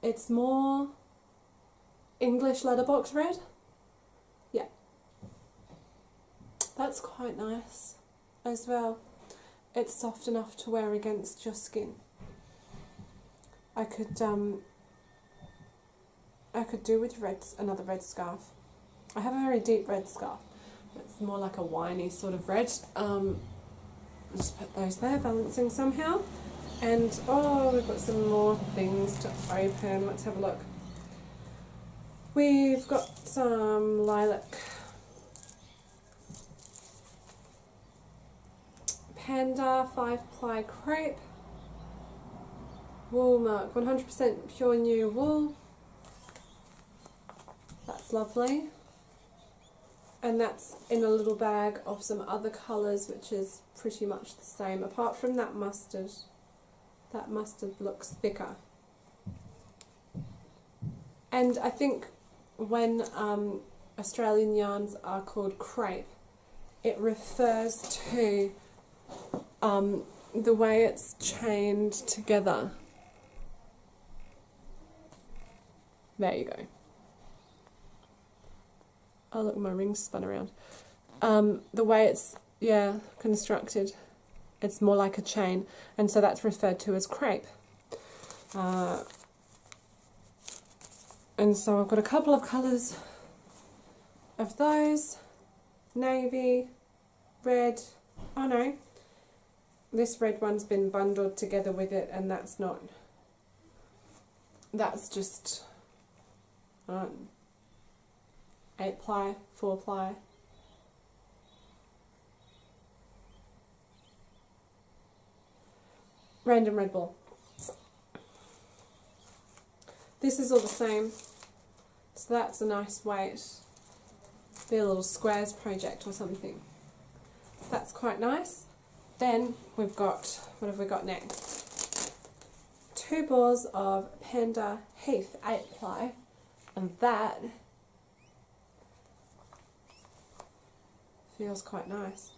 It's more English letterbox red. Yeah. That's quite nice as well. It's soft enough to wear against your skin. I could do with another red scarf. I have a very deep red scarf. It's more like a winey sort of red. Just put those there, balancing somehow. And oh, we've got some more things to open. Let's have a look. We've got some lilac Panda 5-ply crepe, wool mark, 100% pure new wool. That's lovely. And that's in a little bag of some other colours, which is pretty much the same, apart from that mustard. That mustard looks thicker. And I think when Australian yarns are called crepe, it refers to the way it's chained together. There you go. Oh look, my ring's spun around. The way it's, yeah, constructed, it's more like a chain, and so that's referred to as crepe. And so I've got a couple of colours of those. Navy, red, oh no, this red one's been bundled together with it, and that's not, that's just 8 ply, 4 ply. Random red ball. This is all the same, so that's a nice weight. Be a little squares project or something. That's quite nice. Then we've got, what have we got next? 2 balls of Panda Heath 8 ply, and that feels quite nice.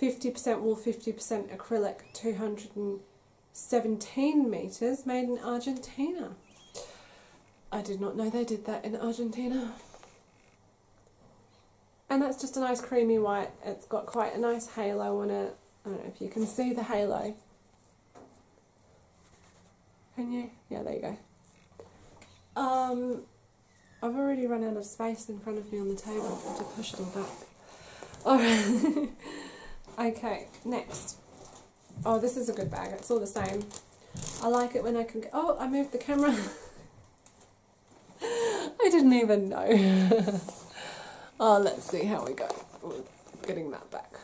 50% wool, 50% acrylic, 217 meters, made in Argentina. I did not know they did that in Argentina. And that's just a nice creamy white. It's got quite a nice halo on it. I don't know if you can see the halo. Can you? Yeah, there you go. I've already run out of space in front of me on the table. I have to push it all back. Alright. Okay, next. Oh, this is a good bag. It's all the same. I like it when I can get... Oh, I moved the camera. I didn't even know. Oh, let's see how we go. We're getting that back.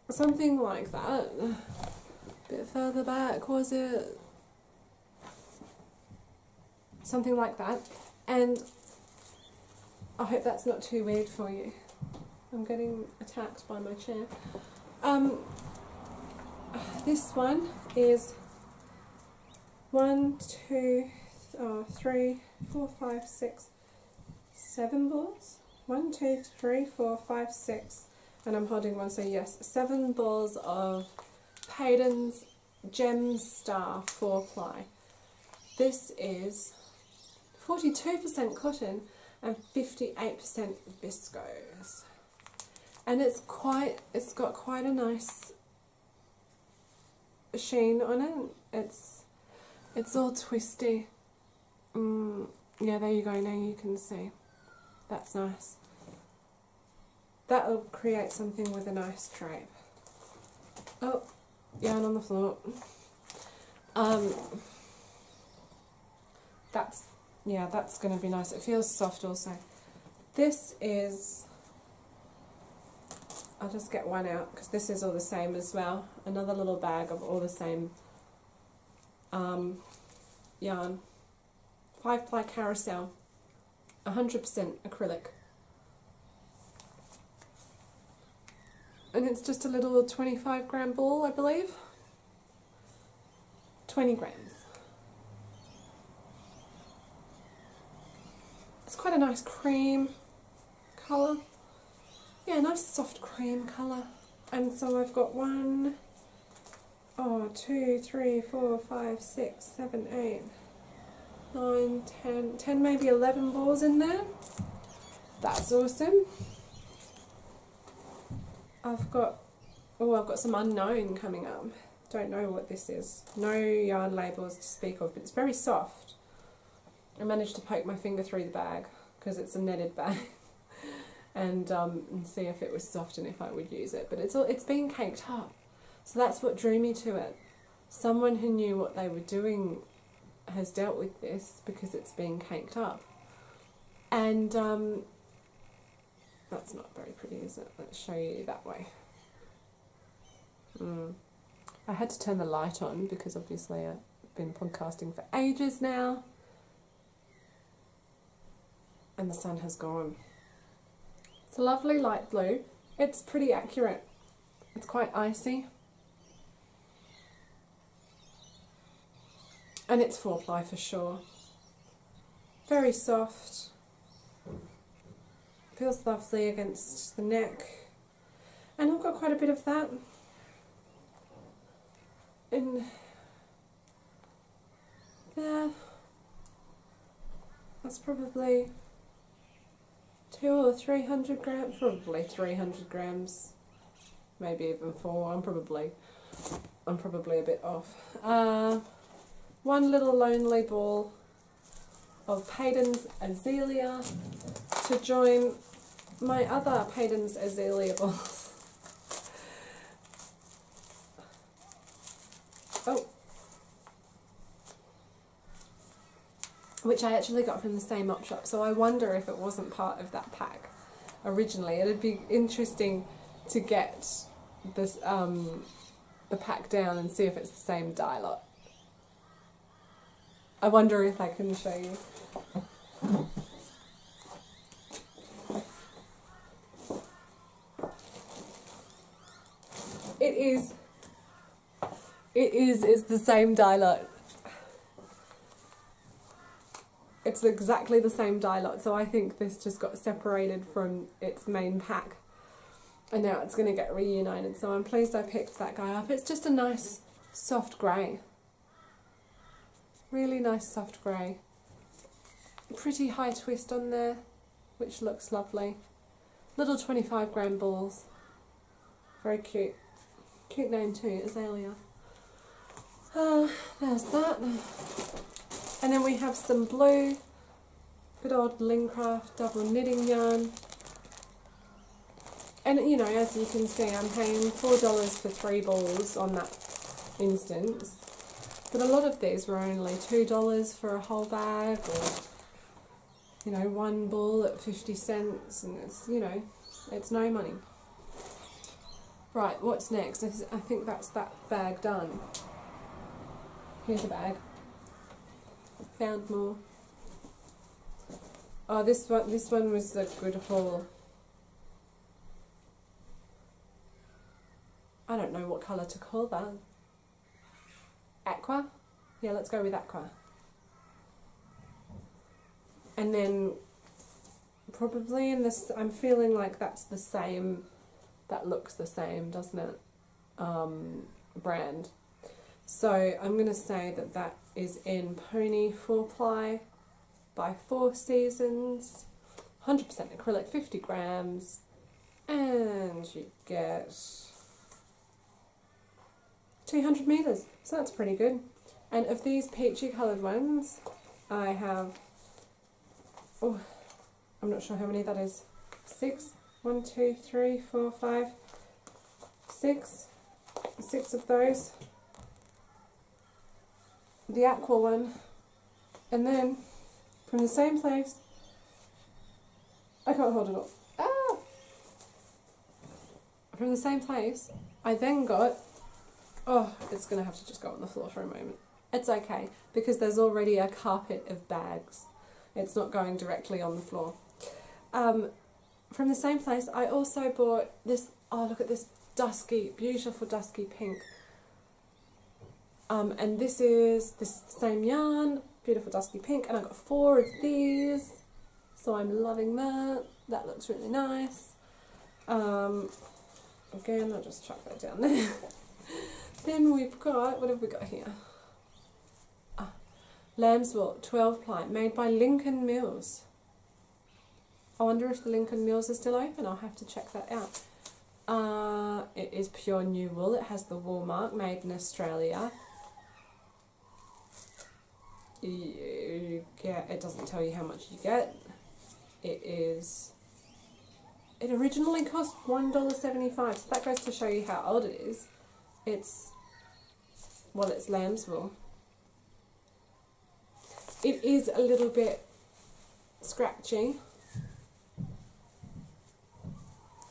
Something like that. A bit further back, was it? Something like that. And I hope that's not too weird for you. I'm getting attacked by my chair. This one is 1, 2, 3, 4, 5, 6, 7 balls. 1, 2, 3, 4, 5, 6, and I'm holding one, so yes, 7 balls of Payton's Gem Star 4 ply. This is 42% cotton and 58% viscose, and it's got quite a nice sheen on it. It's all twisty. Yeah, there you go, now you can see. That's nice. That'll create something with a nice drape. Oh, yarn on the floor. That's going to be nice. It feels soft also. This is, I'll just get one out because this is all the same as well. Another little bag of all the same yarn. 5 ply carousel, 100% acrylic. And it's just a little 25-gram ball, I believe. 20 grams. It's quite a nice cream colour. Yeah, nice soft cream colour. And so I've got 1, 2, 3, 4, 5, 6, 7, 8, 9, 10, maybe 11 balls in there. That's awesome. I've got some unknown coming up. Don't know what this is. No yarn labels to speak of, but it's very soft. I managed to poke my finger through the bag because it's a netted bag, and see if it was soft and if I would use it. But it's been caked up, so that's what drew me to it. Someone who knew what they were doing has dealt with this because it's been caked up, and that's not very pretty, is it? Let's show you that way. I had to turn the light on because obviously I've been podcasting for ages now and the sun has gone. It's a lovely light blue. It's pretty accurate. It's quite icy. And it's 4 ply for sure. Very soft. Feels lovely against the neck. And I've got quite a bit of that in there. That's probably 200 or 300 grams, probably 300 grams, maybe even 4. I'm probably a bit off. One little lonely ball of Payton's Azalea to join my other Payton's Azalea balls. Oh, which I actually got from the same op shop, so I wonder if it wasn't part of that pack originally. It'd be interesting to get this the pack down and see if it's the same dye lot. I wonder if I can show you. It's the same dye lot. It's exactly the same dye lot, so I think this just got separated from its main pack and now it's going to get reunited, so I'm pleased I picked that guy up. It's just a nice soft grey. Really nice soft grey. Pretty high twist on there, which looks lovely. Little 25 gram balls. Very cute. Cute name too, Azalea. There's that. And then we have some blue, good old Lincraft double knitting yarn. And you know, as you can see, I'm paying $4 for 3 balls on that instance. But a lot of these were only $2 for a whole bag, or, you know, 1 ball at 50 cents, and it's, you know, it's no money. Right, what's next? I think that's that bag done. Here's a bag. Found more. Oh, this one was a good haul. I don't know what colour to call that. Aqua? Yeah, let's go with aqua. And then probably in this, I'm feeling like that's the same, that looks the same, doesn't it? Brand. So I'm going to say that that is in Pony 4-ply by 4 Seasons, 100% acrylic, 50 grams, and you get 200 metres, so that's pretty good. And of these peachy coloured ones, I have, oh, I'm not sure how many that is, 6, 1, 2, 3, 4, 5, 6 of those. The aqua one, and then from the same place, I can't hold it up. Ah! From the same place, I then got, oh, it's going to have to just go on the floor for a moment. It's okay, because there's already a carpet of bags. It's not going directly on the floor. From the same place, I also bought this, oh, look at this dusky, beautiful dusky pink. And this is this same yarn, beautiful dusky pink, and I got 4 of these, so I'm loving that. That looks really nice. Again, I'll just chuck that down there. Then we've got, what have we got here? Lamb's wool, 12-ply, made by Lincoln Mills. I wonder if the Lincoln Mills is still open. I'll have to check that out. It is pure new wool. It has the wool mark, made in Australia. You get, it doesn't tell you how much you get. It originally cost $1.75, so that goes to show you how old it is. It's lamb's wool. It is a little bit scratchy.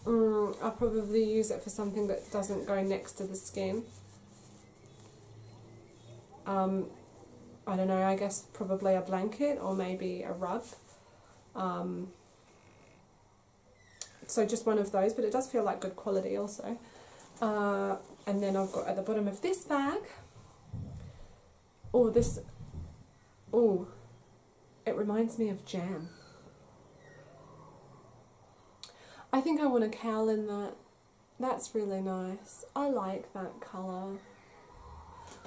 I'll probably use it for something that doesn't go next to the skin. I don't know, I guess probably a blanket or maybe a rug. So just one of those, but it does feel like good quality also. And then I've got at the bottom of this bag, it reminds me of jam. I think I want a cowl in that. That's really nice. I like that colour.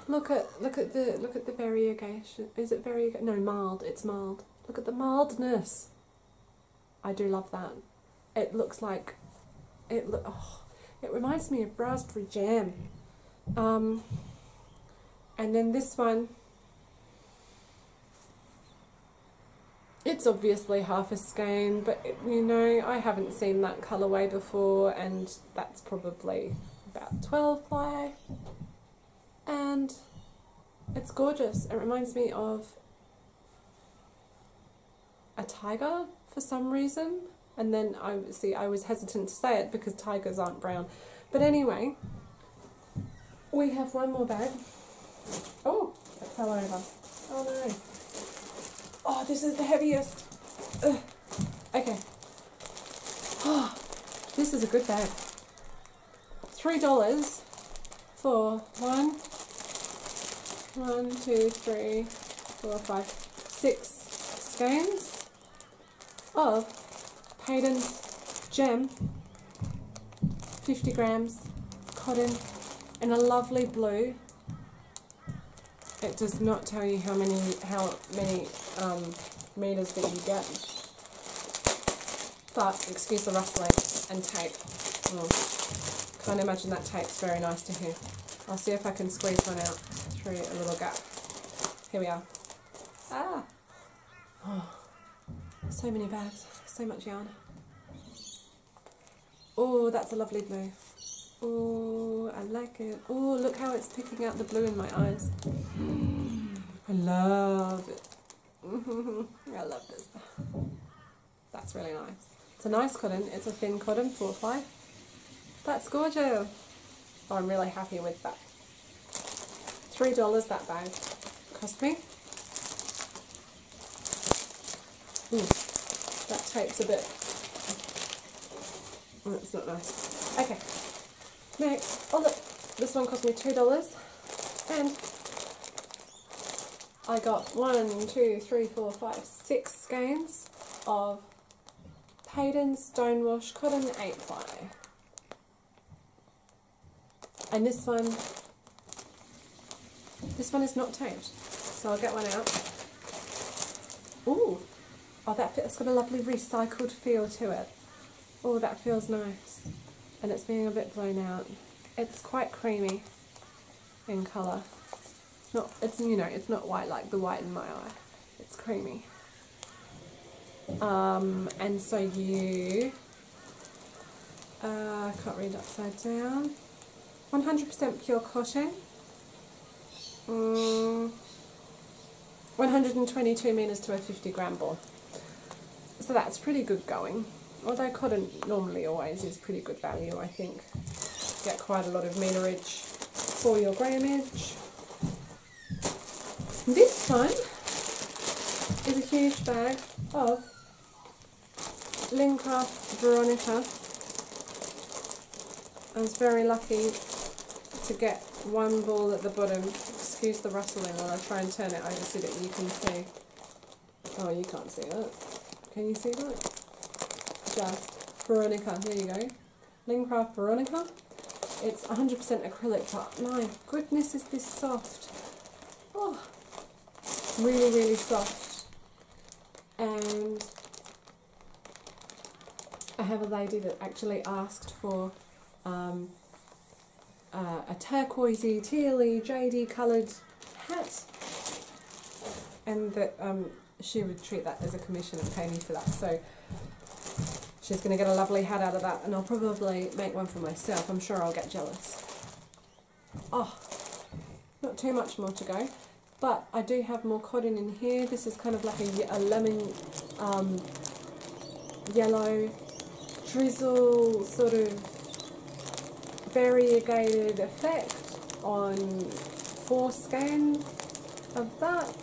Look at the variegation. Is it variegation? No, mild. It's mild. Look at the mildness. I do love that. It looks like it reminds me of raspberry jam. And then this one, it's obviously half a skein, but you know, I haven't seen that colourway before, and that's probably about 12 ply, and it's gorgeous. It reminds me of a tiger for some reason, and then I was hesitant to say it because tigers aren't brown, but anyway, we have one more bag. Oh, it fell over. Oh no. Oh, this is the heaviest. Ugh. Okay. Oh, this is a good bag. $3 for 1, 2, 3, 4, 5, 6 skeins of Payton's Gem, 50 grams, cotton, in a lovely blue. It does not tell you how many meters that you get, but excuse the rustling and tape. Oh, can't imagine that tape's very nice to hear. I'll see if I can squeeze one out through a little gap. Here we are. Ah! Oh, so many bags, so much yarn. Oh, that's a lovely blue. Oh, I like it. Oh, look how it's picking out the blue in my eyes. I love it. I love this. That's really nice. It's a nice cotton. It's a thin cotton, 4 ply. That's gorgeous. Oh, I'm really happy with that. $3 that bag cost me. Ooh, that tape's a bit... Oh, that's not nice. Okay. Next, oh look, this one cost me $2, and I got 1, 2, 3, 4, 5, 6 skeins of Payton's Stonewash Cotton 8 ply. And this one is not taped, so I'll get one out. Ooh, oh that's got a lovely recycled feel to it. Oh, that feels nice. And it's being a bit blown out. It's quite creamy in colour. It's not white like the white in my eye. It's creamy. And so you, I can't read upside down. 100% pure cotton. 122 meters to a 50 gram ball. So that's pretty good going. Although cotton normally always is pretty good value, I think. Get quite a lot of meterage for your grammage. This one is a huge bag of Craft Veronica. I was very lucky to get one ball at the bottom. Excuse the rustling while I try and turn it over so that you can see. Oh, you can't see that. Can you see that? Just Veronica, there you go. Craft Veronica. It's 100% acrylic, but my goodness is this soft. Oh, really, really soft. And I have a lady that actually asked for a turquoisey, tealy, jadey coloured hat, and that she would treat that as a commission and pay me for that. So she's going to get a lovely hat out of that, and I'll probably make one for myself. I'm sure I'll get jealous. Oh, not too much more to go, but I do have more cotton in here. This is kind of like a lemon yellow drizzle sort of variegated effect on 4 skeins of that.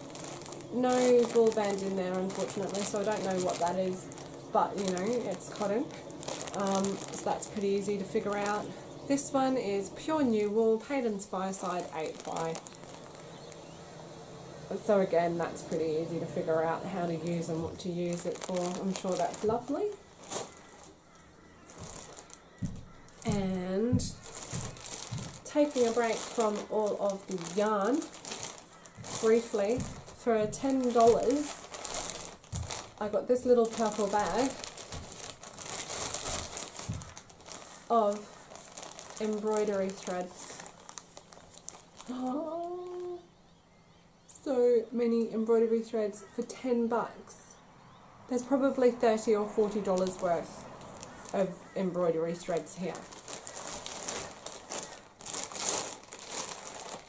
No ball band in there, unfortunately, so I don't know what that is. But, you know, it's cotton, so that's pretty easy to figure out. This one is pure new wool, Payton's Fireside 8 ply. So again, that's pretty easy to figure out how to use and what to use it for. I'm sure that's lovely. And taking a break from all of the yarn, briefly, for $10, I got this little purple bag of embroidery threads. Oh, so many embroidery threads for $10. There's probably $30 or $40 worth of embroidery threads here.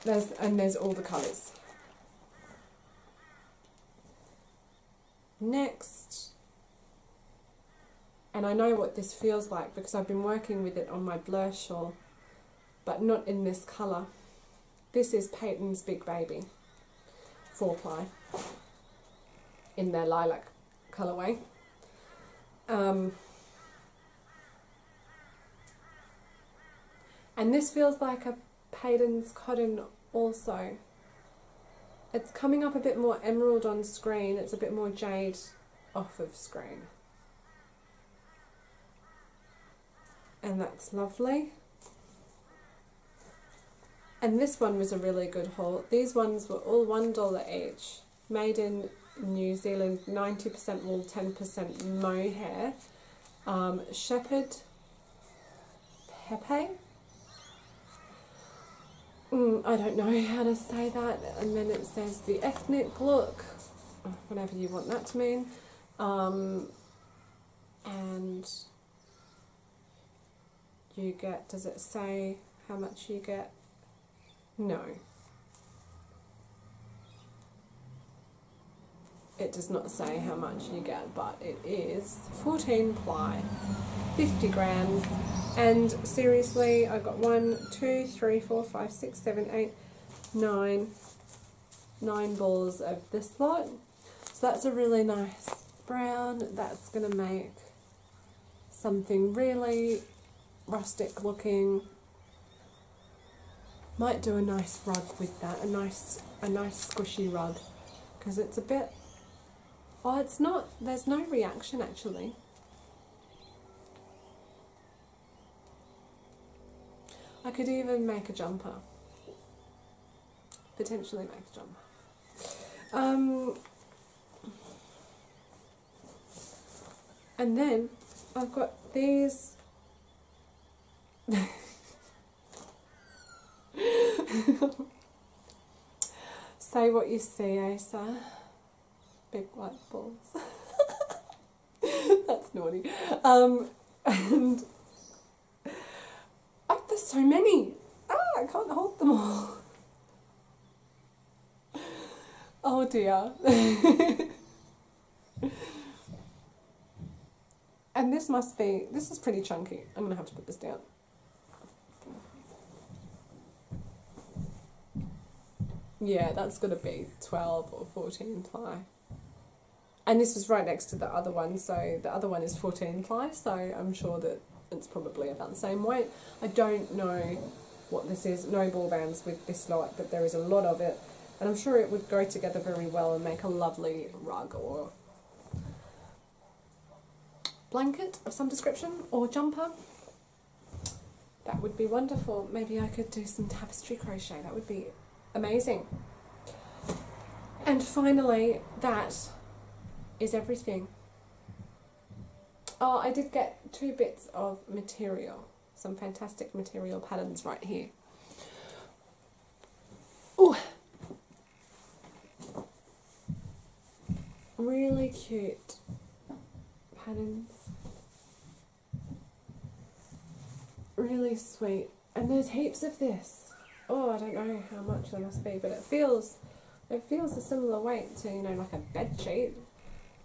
There's all the colours. Next, and I know what this feels like because I've been working with it on my Blurre shawl, but not in this colour. This is Peyton's Big Baby 4-ply in their lilac colourway. And this feels like a Peyton's cotton also. It's coming up a bit more emerald on screen, it's a bit more jade off of screen. And that's lovely. And this one was a really good haul. These ones were all $1 each, made in New Zealand, 90% wool, 10% mohair. Shepherd Pepe? I don't know how to say that. And then it says the ethnic look, whatever you want that to mean. And you get, does it say how much you get? No. It does not say how much you get, but it is 14-ply, 50 grams, and seriously, I got 1, 2, 3, 4, 5, 6, 7, 8, 9 balls of this lot. So that's a really nice brown. That's going to make something really rustic looking. Might do a nice rug with that, a nice squishy rug, because it's a bit. Oh, it's not, there's no reaction actually. I could even make a jumper. Potentially make a jumper. And then I've got these. Say what you see, Asa. Big white balls. That's naughty. And there's so many. I can't hold them all. Oh dear. And this is pretty chunky. I'm going to have to put this down. Yeah, that's going to be 12 or 14 ply. And this is right next to the other one, so the other one is 14 ply, so I'm sure that it's probably about the same weight. I don't know what this is, no ball bands with this lot, but there is a lot of it, and I'm sure it would go together very well and make a lovely rug or blanket of some description, or jumper. That would be wonderful. Maybe I could do some tapestry crochet, that would be amazing. And finally, that is everything. Oh, I did get 2 bits of material, some fantastic material patterns right here. Ooh. Really cute patterns. Really sweet. And there's heaps of this. Oh, I don't know how much there must be, but it feels a similar weight to, you know, like a bed sheet.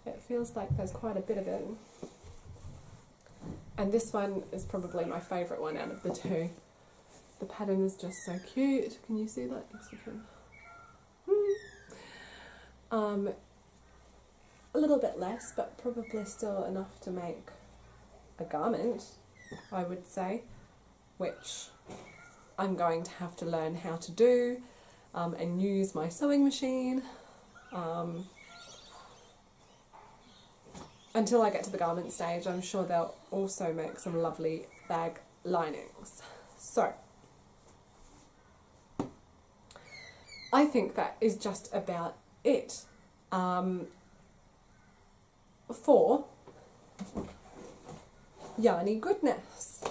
It feels like there's quite a bit of it. And this one is probably my favourite one out of the 2. The pattern is just so cute. Can you see that? Yes, you can. A little bit less, but probably still enough to make a garment, I would say, which I'm going to have to learn how to do and use my sewing machine. Until I get to the garment stage, I'm sure they'll also make some lovely bag linings. So I think that is just about it for yarny goodness.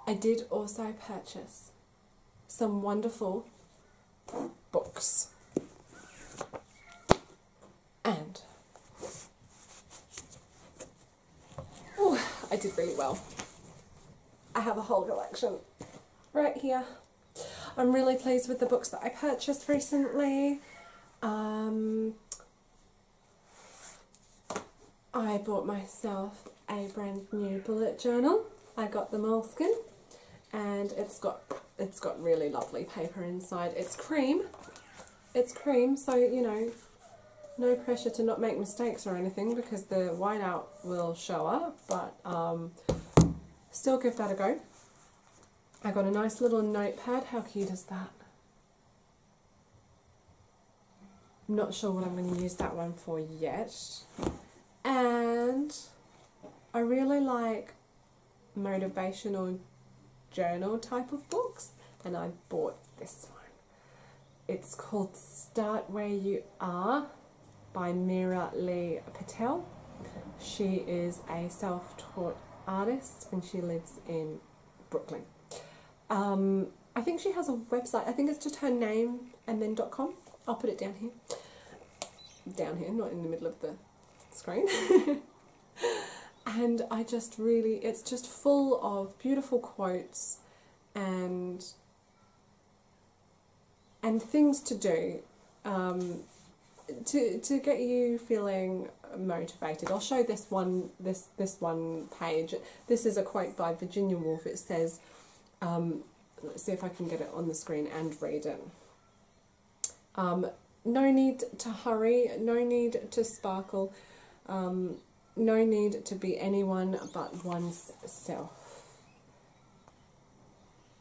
I did also purchase some wonderful books, and I did really well. I have a whole collection right here. I'm really pleased with the books that I purchased recently. I bought myself a brand new bullet journal. I got the moleskin, and it's got really lovely paper inside. It's cream, so you know, no pressure to not make mistakes or anything, because the whiteout will show up, but still give that a go. I got a nice little notepad. How cute is that? I'm not sure what I'm going to use that one for yet. And I really like motivational journal type of books, and I bought this one. It's called Start Where You Are by Meera Lee Patel. She is a self-taught artist and she lives in Brooklyn. I think she has a website. I think it's just her name and then .com. I'll put it down here. Down here, not in the middle of the screen. And I just really, it's just full of beautiful quotes and things to do to get you feeling motivated. I'll show this one page. This is a quote by Virginia Woolf. It says, let's see if I can get it on the screen and read it. No need to hurry, no need to sparkle, no need to be anyone but one's self.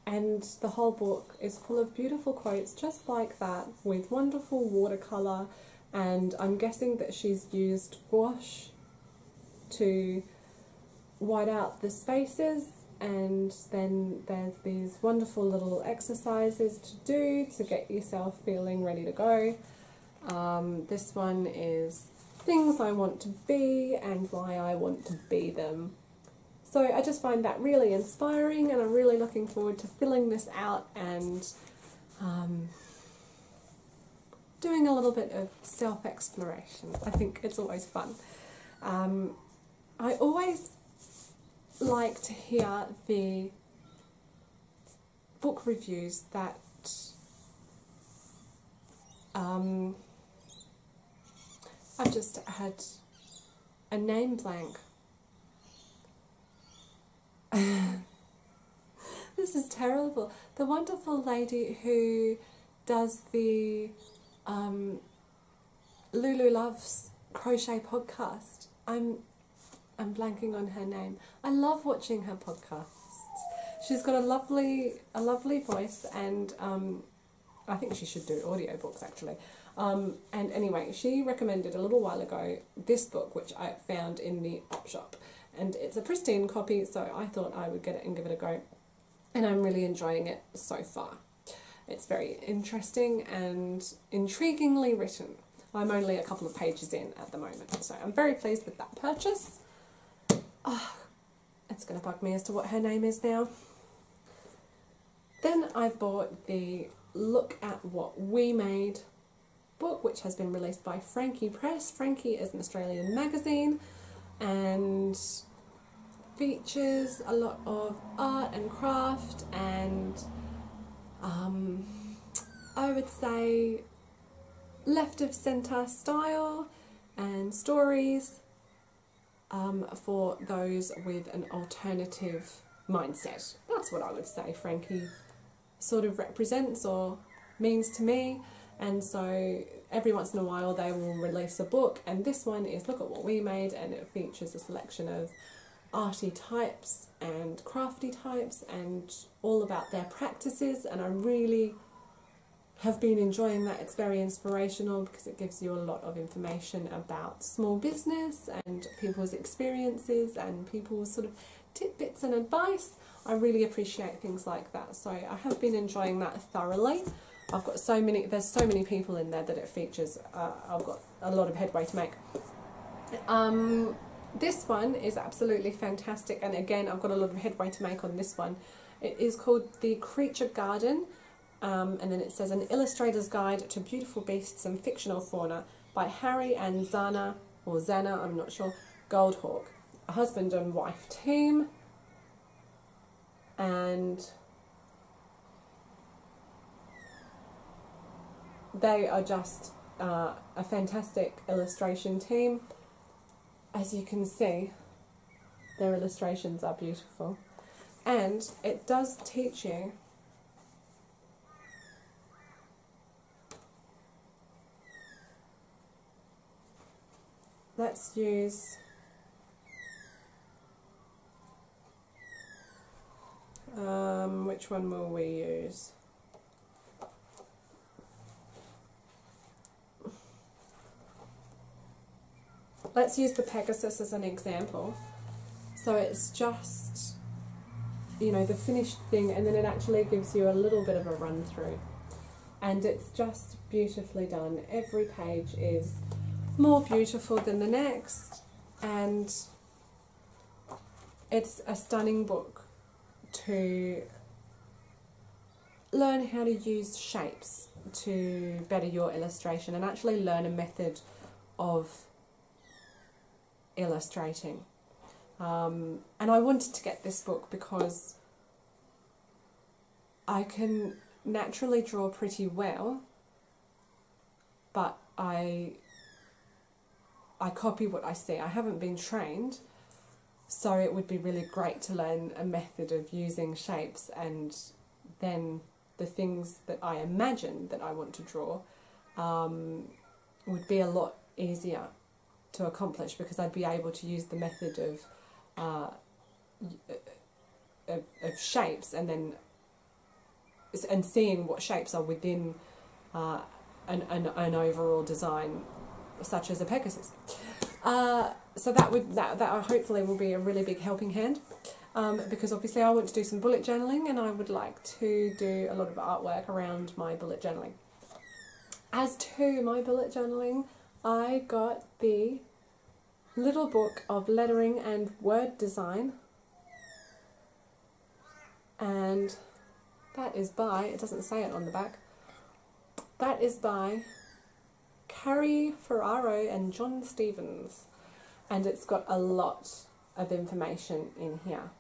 And the whole book is full of beautiful quotes just like that, with wonderful watercolour, and I'm guessing that she's used gouache to white out the spaces, and then there's these wonderful little exercises to do to get yourself feeling ready to go. This one is things I want to be and why I want to be them. So I just find that really inspiring, and I'm really looking forward to filling this out and doing a little bit of self-exploration. I think it's always fun. I always like to hear the book reviews that I've just had a name blank. This is terrible. The wonderful lady who does the Lulu Loves Crochet podcast. I'm blanking on her name. I love watching her podcasts. She's got a lovely voice, and I think she should do audiobooks actually. And anyway, she recommended a little while ago this book, which I found in the op shop, and it's a pristine copy, so I thought I would get it and give it a go, and I'm really enjoying it so far. It's very interesting and intriguingly written. I'm only a couple of pages in at the moment, so I'm very pleased with that purchase. Oh, it's going to bug me as to what her name is now. Then I bought the Look at What We Made book, which has been released by Frankie Press. Frankie is an Australian magazine and features a lot of art and craft and I would say left of centre style and stories for those with an alternative mindset. That's what I would say Frankie sort of represents or means to me. And so every once in a while they will release a book, and this one is Look at What We Made, and it features a selection of arty types and crafty types and all about their practices, and I really have been enjoying that. It's very inspirational because it gives you a lot of information about small business and people's experiences and people's sort of tidbits and advice. I really appreciate things like that, so I have been enjoying that thoroughly. I've got there's so many people in there that it features. I've got a lot of headway to make. This one is absolutely fantastic, and again I've got a lot of headway to make on this one. It is called The Creature Garden, and then it says An Illustrator's Guide to Beautiful Beasts and Fictional Fauna by Harry and Zana, or Zana, I'm not sure, Goldhawk, a husband and wife team. And they are just a fantastic illustration team. As you can see, their illustrations are beautiful. And it does teach you let's use which one will we use? Let's use the Pegasus as an example. So it's just, you know, the finished thing, and then it actually gives you a little bit of a run through. And it's just beautifully done. Every page is more beautiful than the next, and it's a stunning book to learn how to use shapes to better your illustration and actually learn a method of illustrating. And I wanted to get this book because I can naturally draw pretty well, but I copy what I see. I haven't been trained, so it would be really great to learn a method of using shapes, and then the things that I imagine that I want to draw would be a lot easier to accomplish, because I'd be able to use the method of shapes, and then seeing what shapes are within an overall design, such as a Pegasus. So that hopefully will be a really big helping hand, because obviously I want to do some bullet journaling, and I would like to do a lot of artwork around my bullet journaling. As to my bullet journaling, I got the Little Book of Lettering and Word Design, and that is by, it doesn't say it on the back, that is by Carrie Ferraro and John Stevens, and it's got a lot of information in here.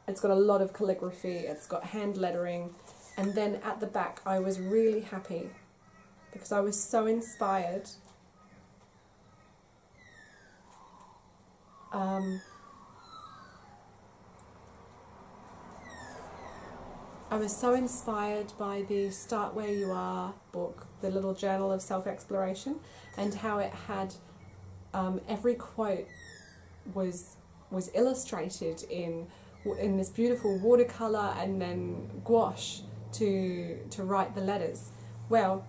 It's got a lot of calligraphy, it's got hand lettering, and then at the back I was really happy because I was so inspired. I was so inspired by the Start Where You Are book, the little journal of self-exploration, and how it had every quote was illustrated in this beautiful watercolour and then gouache to write the letters. Well,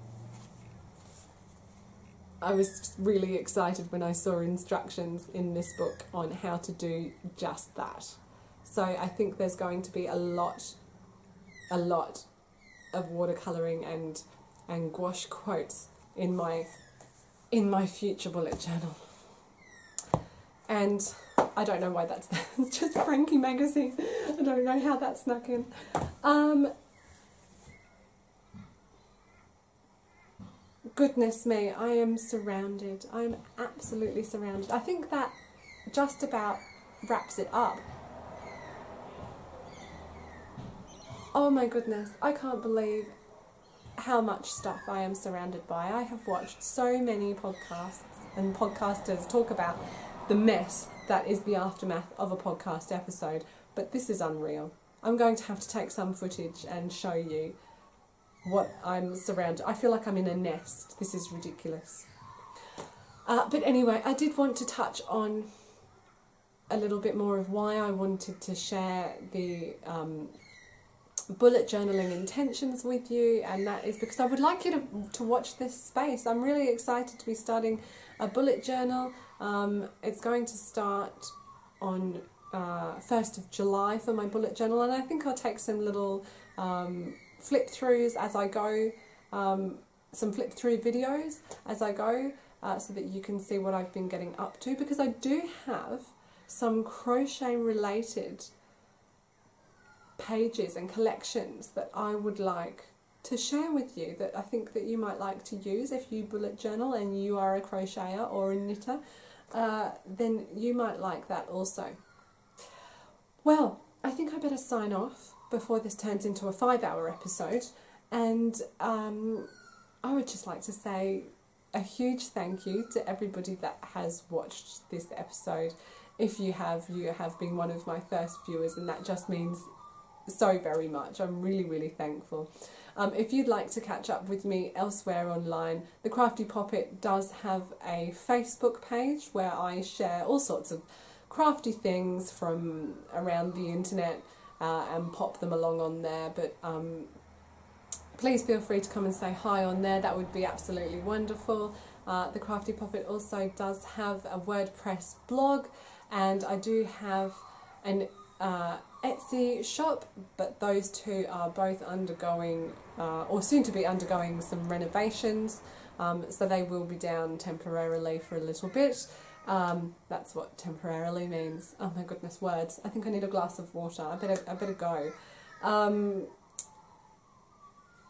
I was really excited when I saw instructions in this book on how to do just that. So I think there's going to be a lot of watercolouring and gouache quotes in my future bullet journal. And I don't know why that's there. It's just Frankie magazine. I don't know how that snuck in. Goodness me, I am surrounded. I am absolutely surrounded. I think that just about wraps it up. Oh my goodness, I can't believe how much stuff I am surrounded by. I have watched so many podcasts and podcasters talk about the mess that is the aftermath of a podcast episode, but this is unreal. I'm going to have to take some footage and show you what I'm surrounded. I feel like I'm in a nest. This is ridiculous. But anyway, I did want to touch on a little bit more of why I wanted to share the bullet journaling intentions with you, and that is because I would like you to watch this space. I'm really excited to be starting a bullet journal. It's going to start on 1st of July for my bullet journal, and I think I'll take some little flip throughs as I go, some flip through videos as I go, so that you can see what I've been getting up to, because I do have some crochet related pages and collections that I would like to share with you, that I think that you might like to use if you bullet journal and you are a crocheter or a knitter. Then you might like that also. Well, I think I better sign off before this turns into a 5-hour episode, and I would just like to say a huge thank you to everybody that has watched this episode. If you have been one of my first viewers, and that just means so very much. I'm really, really thankful. If you'd like to catch up with me elsewhere online, the Crafty Poppet does have a Facebook page where I share all sorts of crafty things from around the internet and pop them along on there, but please feel free to come and say hi on there. That would be absolutely wonderful. The Crafty Poppet also does have a WordPress blog, and I do have an Etsy shop, but those two are both undergoing or soon to be undergoing some renovations, so they will be down temporarily for a little bit. That's what temporarily means. Oh my goodness, words. I think I need a glass of water. I better go.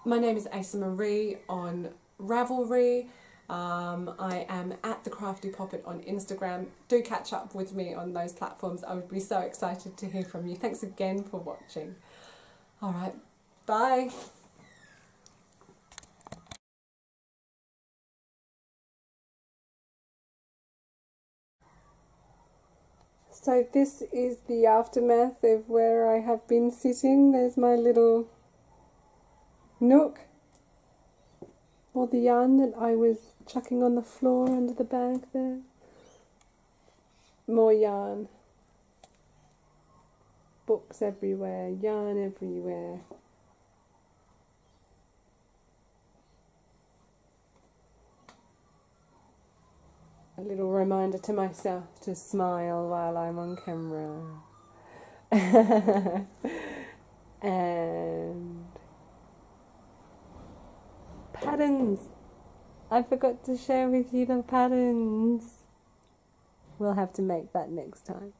My name is Asa Marie on Ravelry. I am at the Crafty Poppet on Instagram. Do catch up with me on those platforms. I would be so excited to hear from you. Thanks again for watching. Alright, bye. So this is the aftermath of where I have been sitting. There's my little nook. All the yarn that I was chucking on the floor under the bag there. More yarn. Books everywhere, yarn everywhere. A little reminder to myself to smile while I'm on camera. And patterns. I forgot to share with you the patterns. We'll have to make that next time.